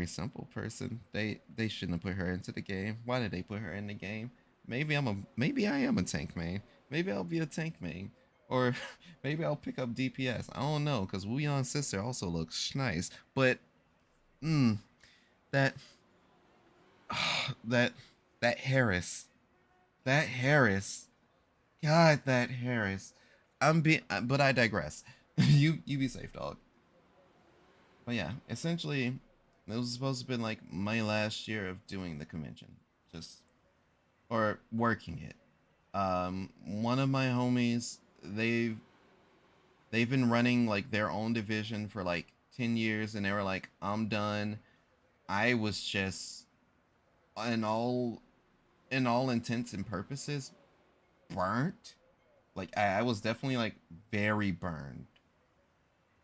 simple person. They shouldn't have put her into the game. Why did they put her in the game? Maybe I am a tank main. Maybe I'll be a tank main. Or maybe I'll pick up DPS. I don't know, because Wuyon's sister also looks nice. But that that that Harris. That Harris. God, that Harris. But I digress. You be safe, dog. But yeah, essentially, it was supposed to have been like my last year of doing the convention, just or working it. One of my homies, they've been running like their own division for like 10 years, and they were like, "I'm done." I was just, in all intents and purposes, burnt. Like I was definitely like very burned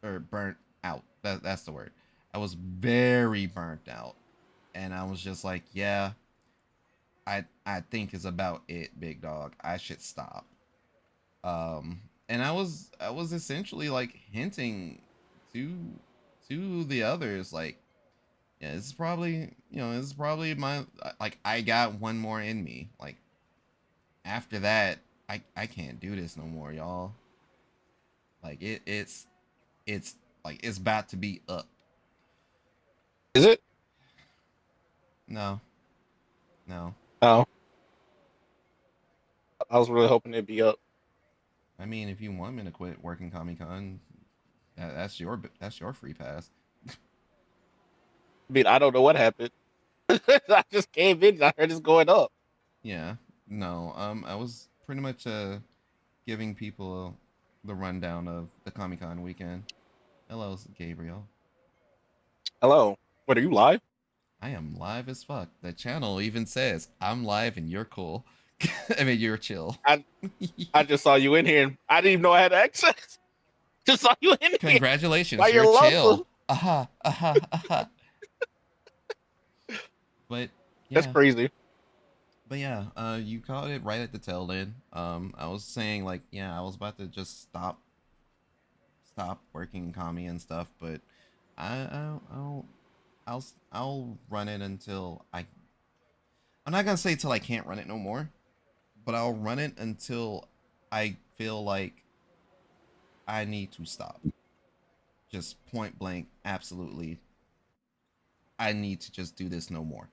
or burnt out. That's the word. I was very burnt out, and I was just like, yeah, I think is about it, big dog. I should stop. And I was essentially like hinting to the others like, yeah, this is probably my like I got one more in me. Like after that, I can't do this no more, y'all. Like it's like it's about to be up. Is it? No, no. Oh, I was really hoping it'd be up. I mean, if you want me to quit working Comic Con, that's your free pass. I mean, I don't know what happened. I just came in and I heard it's going up. Yeah, no. I was pretty much giving people the rundown of the Comic Con weekend. Hello, Gabriel. Hello. What, are you live? I am live as fuck. The channel even says I'm live and you're cool. I mean, you're chill. I just saw you in here and I didn't even know I had access. Just saw you in here. Congratulations, Why you're you're chill. local? Aha, aha, aha. But That's yeah, crazy. you caught it right at the tail end. I was saying like, yeah, I was about to just stop working commie and stuff, but I'll run it until I'm not gonna say till I can't run it no more, but I'll run it until I feel like I need to stop. Just point blank, absolutely. I need to just do this no more.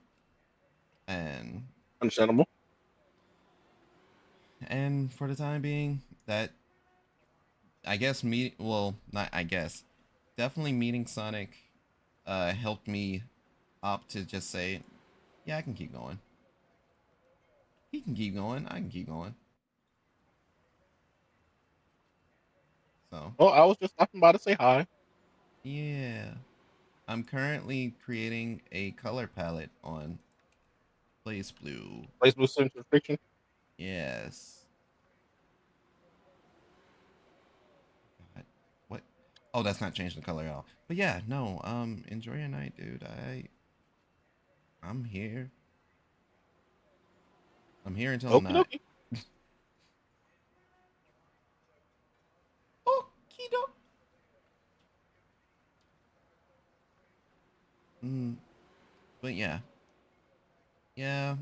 And Understandable. And for the time being, that I guess not I guess, definitely meeting Sonic helped me opt to just say, yeah, I can keep going. He can keep going. I can keep going. So, Oh, I was just stopping by to say hi. yeah. I'm currently creating a color palette on Blazblue. Blazblue CentralFiction. Yes. God. What? Oh, that's not changing the color at all. But yeah, no. Enjoy your night, dude. I'm here. I'm here until I'm Okie not. dokie. Okie doke. Mm, but yeah, yeah.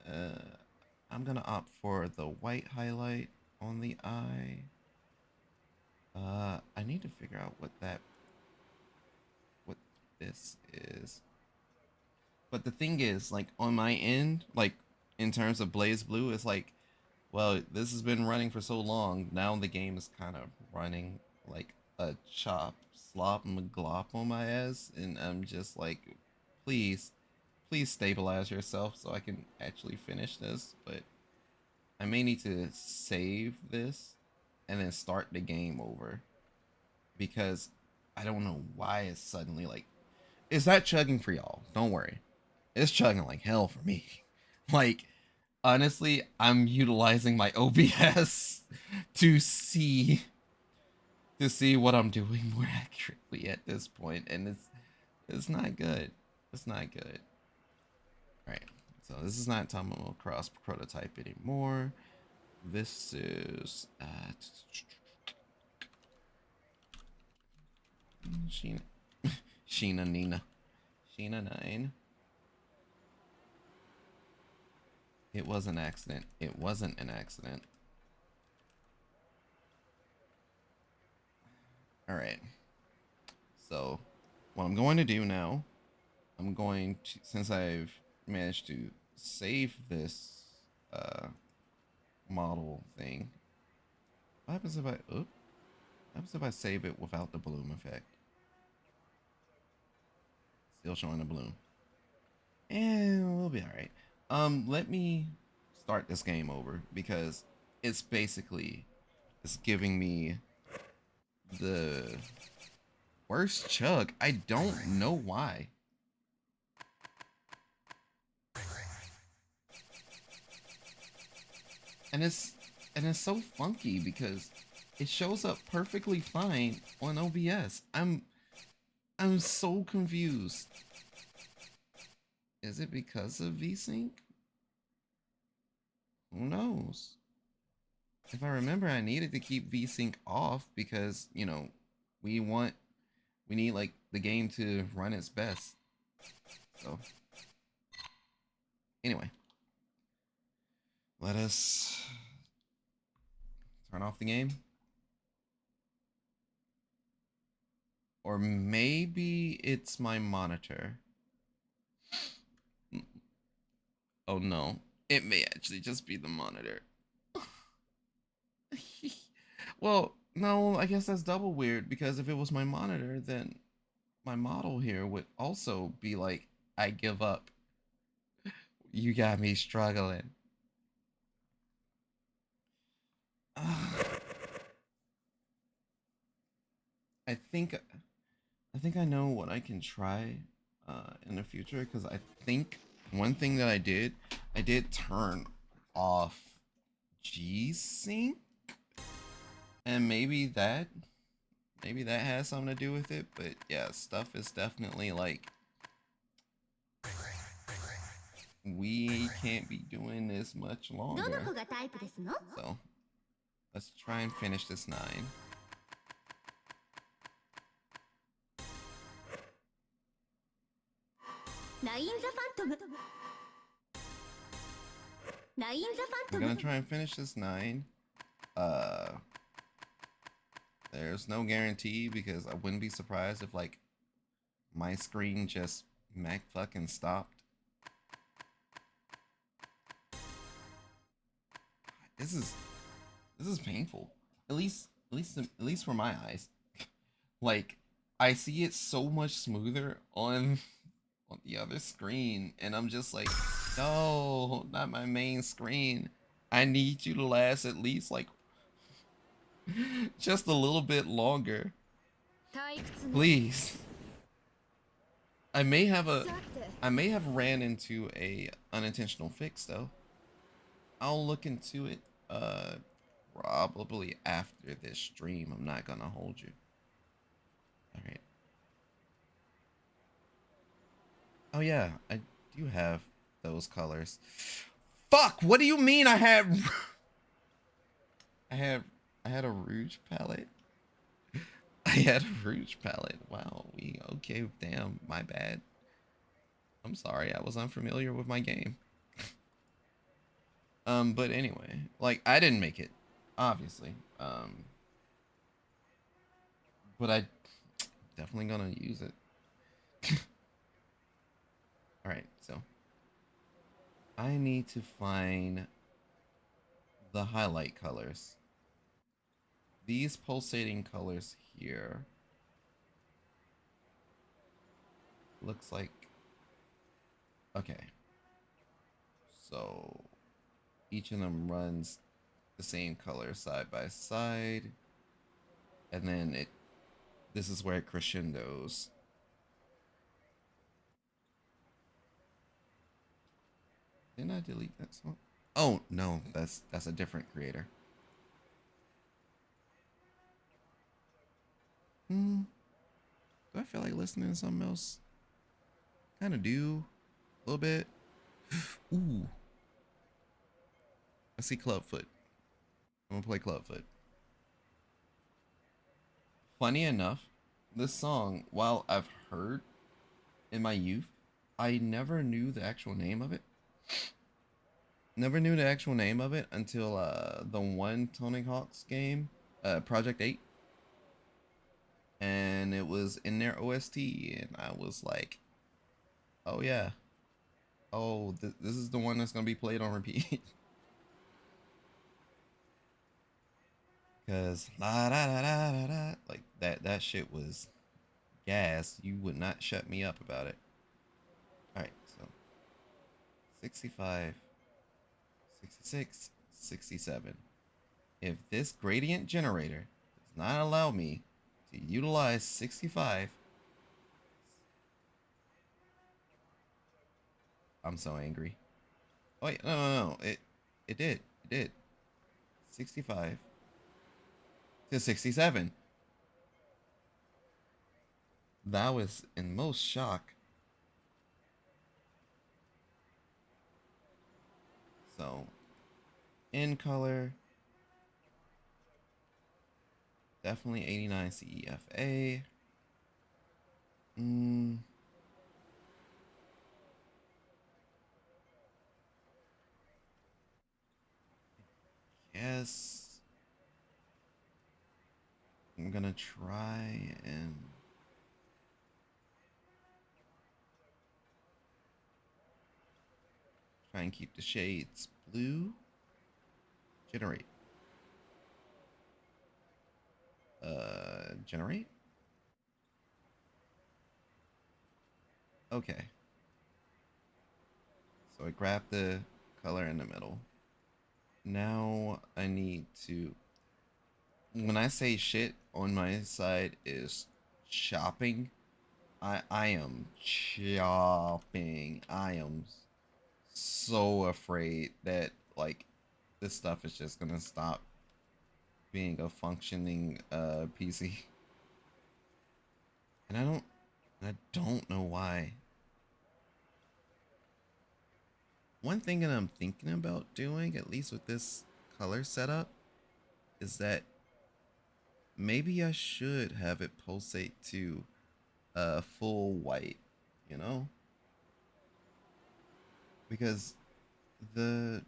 Uh, I'm gonna opt for the white highlight on the eye. I need to figure out what this is. But the thing is, like on my end, like in terms of Blaze Blue, it's like, well, this has been running for so long. Now the game is kind of running like a chop slop mglop on my ass, and I'm just like, please, please stabilize yourself so I can actually finish this. But I may need to save this and then start the game over because I don't know why it's suddenly like, it's not chugging for y'all. Don't worry. It's chugging like hell for me. Like, honestly, I'm utilizing my OBS to see what I'm doing more accurately at this point, and it's not good. It's not good. All right. So this is not Tomo Cross prototype anymore. This is Sheena Sheena Nina. Sheena 9. It was an accident. It wasn't an accident. All right. So, what I'm going to do now, I'm going to, since I've managed to save this uh, model thing, what happens if what happens if I save it without the bloom effect? Still showing the bloom. And we'll be all right. Let me start this game over because it's basically it's giving me the worst chug. I don't know why. And it's so funky because it shows up perfectly fine on OBS. I'm so confused. Is it because of VSync? Who knows? If I remember, I needed to keep VSync off because, you know, we want we need like the game to run its best. So anyway, let us turn off the game. Or maybe it's my monitor. Oh no, it may actually just be the monitor. Well, no, I guess that's double weird because if it was my monitor, then my model here would also be like, I give up. You got me struggling. I think I know what I can try in the future because I think one thing that I did turn off G-Sync, and maybe that has something to do with it. But yeah, stuff is definitely like we can't be doing this much longer. So let's try and finish this 9. I'm gonna try and finish this 9. Uh, there's no guarantee because I wouldn't be surprised if like my screen just Mac fucking stopped. This is painful. At least for my eyes. Like, I see it so much smoother on the other screen, and I'm just like, no, not my main screen. I need you to last at least like just a little bit longer, please. I may have ran into a unintentional fix though. I'll look into it probably after this stream. I'm not gonna hold you. All right. Oh yeah, I do have those colors. Fuck, what do you mean I had I had I had a rouge palette? I had a rouge palette. Wow, okay, damn, my bad. I'm sorry, I was unfamiliar with my game. But anyway, like I didn't make it, obviously. But I definitely gonna use it. Alright, so I need to find the highlight colors. These pulsating colors here looks like, okay, so each of them runs the same color side by side, and then this is where it crescendos. Didn't I delete that song? Oh no, that's a different creator. Do I feel like listening to something else? Kind of do, a little bit. Ooh, I see Clubfoot. I'm gonna play Clubfoot. Funny enough, this song, while I've heard in my youth, I never knew the actual name of it. Never knew the actual name of it until the one Tony Hawk's game, Project 8. And it was in their OST, and I was like, oh yeah. Oh, this is the one that's gonna be played on repeat. Cause like that shit was gas. You would not shut me up about it. Alright, so 65, 66, 67. If this gradient generator does not allow me to utilize 65, I'm so angry. Oh, wait, no. It did. 65 to 67. That was in most shock. So, in color, definitely 89 CEFA. Yes. I'm gonna try and keep the shades blue. Generate. Generate. Okay. So I grab the color in the middle. Now I need to, when I say shit on my side is chopping, I am chopping. I am so afraid that like this stuff is just gonna stop being a functioning PC. And I don't know why. One thing that I'm thinking about doing, at least with this color setup, is that maybe I should have it pulsate to full white, you know? Because the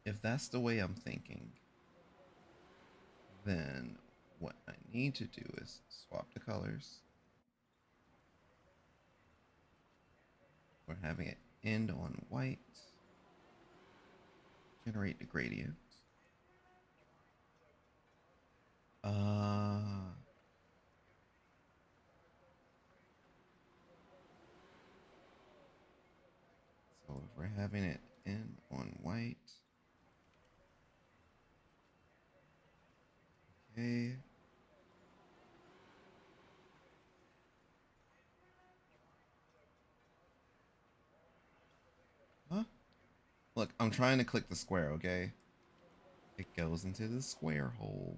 if that's the way I'm thinking, then what I need to do is swap the colors. We're having it end on white. Generate the gradient. So if we're having it end on white. Okay. Huh? Look, I'm trying to click the square, okay? It goes into the square hole.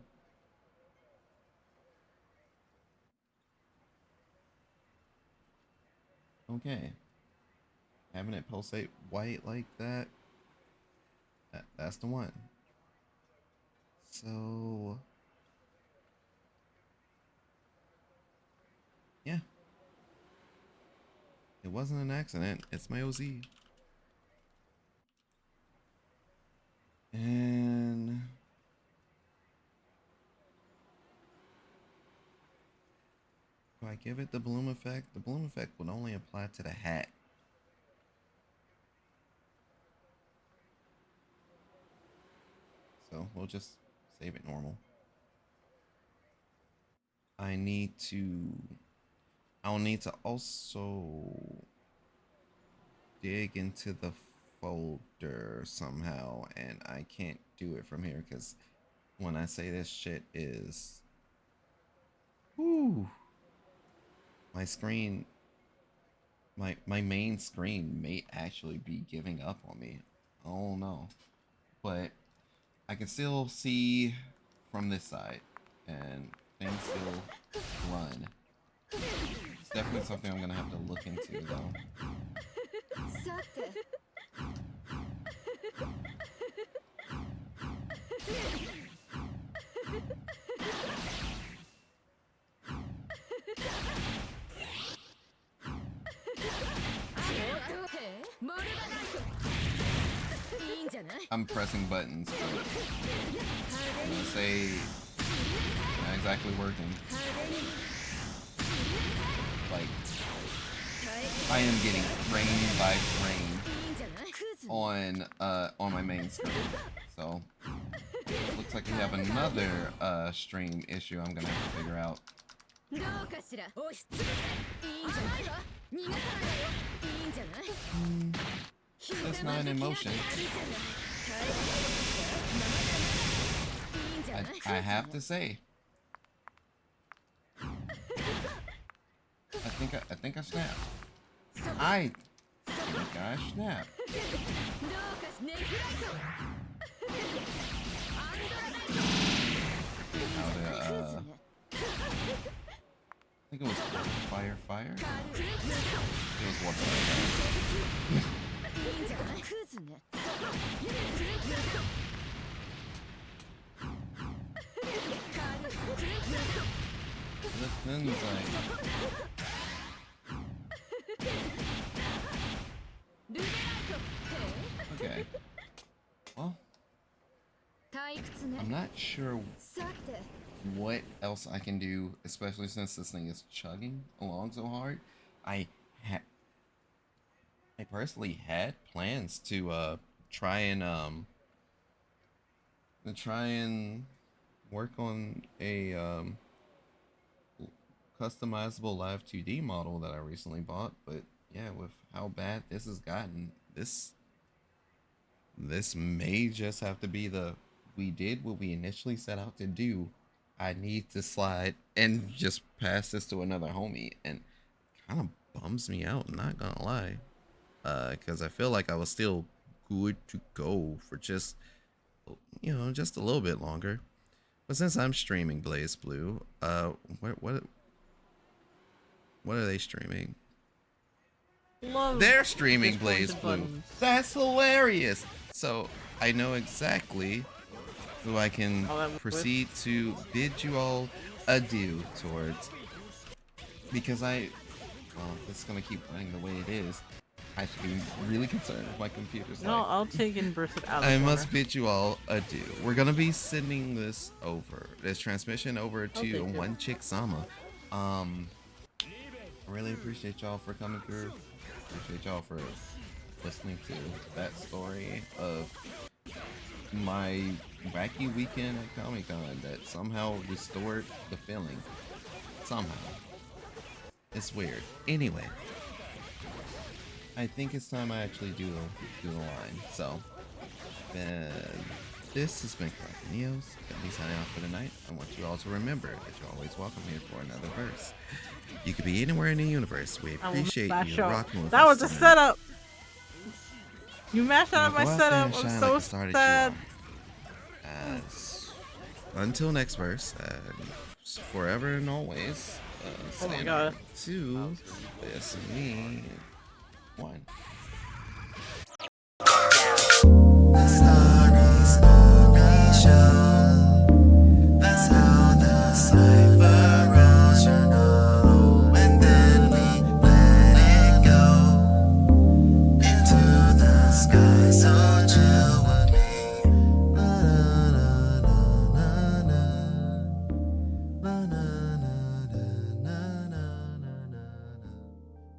Okay. Having it pulsate white like that. That's the one. So yeah. It wasn't an accident. It's my OZ. And do I give it the bloom effect? The bloom effect would only apply to the hat. So we'll just save it normal. I'll need to also dig into the folder somehow, and I can't do it from here because when I say this shit is, whoo, my screen, my main screen may actually be giving up on me. I don't know, but I can still see from this side, and things still run. It's definitely something I'm gonna have to look into though. I'm pressing buttons. So I'm gonna say not exactly working. Like I am getting frame by frame on my main screen. So looks like we have another stream issue I'm gonna have to figure out. That's not in motion. I have to say, I think I snapped. I think I snapped. How to, I think it was fire. It was water fire. Okay. Well, I'm not sure what else I can do, especially since this thing is chugging along so hard. I personally had plans to try and work on a customizable live 2D model that I recently bought, but yeah, with how bad this has gotten, this may just have to be we did what we initially set out to do. I need to slide and just pass this to another homie, and kind of bums me out, not gonna lie, because I feel like I was still good to go for just just a little bit longer. But since I'm streaming Blazblue, what are they streaming? They're streaming Blazblue. That's hilarious. So I know exactly who I can proceed to bid you all adieu towards, because it's gonna keep running the way it is. I should be really concerned with my computer's No, life. I'll take and burst it out. I must bid you all adieu. We're gonna be sending this transmission over to One Chick Sama. I really appreciate y'all for coming through. Appreciate y'all for listening to that story of my wacky weekend at Comic-Con that somehow restored the feeling. Somehow. It's weird. Anyway, I think it's time I actually do the line. So, this has been Crack Neos. Let me sign off for the night. I want you all to remember that you're always welcome here for another verse. You could be anywhere in the universe. We appreciate you rocking with That us was a tonight. setup. You mashed Now up my go out there setup. and I'm shine so like the star that sad. you are. Until next verse, forever and always, Oh my stand God. to this me one.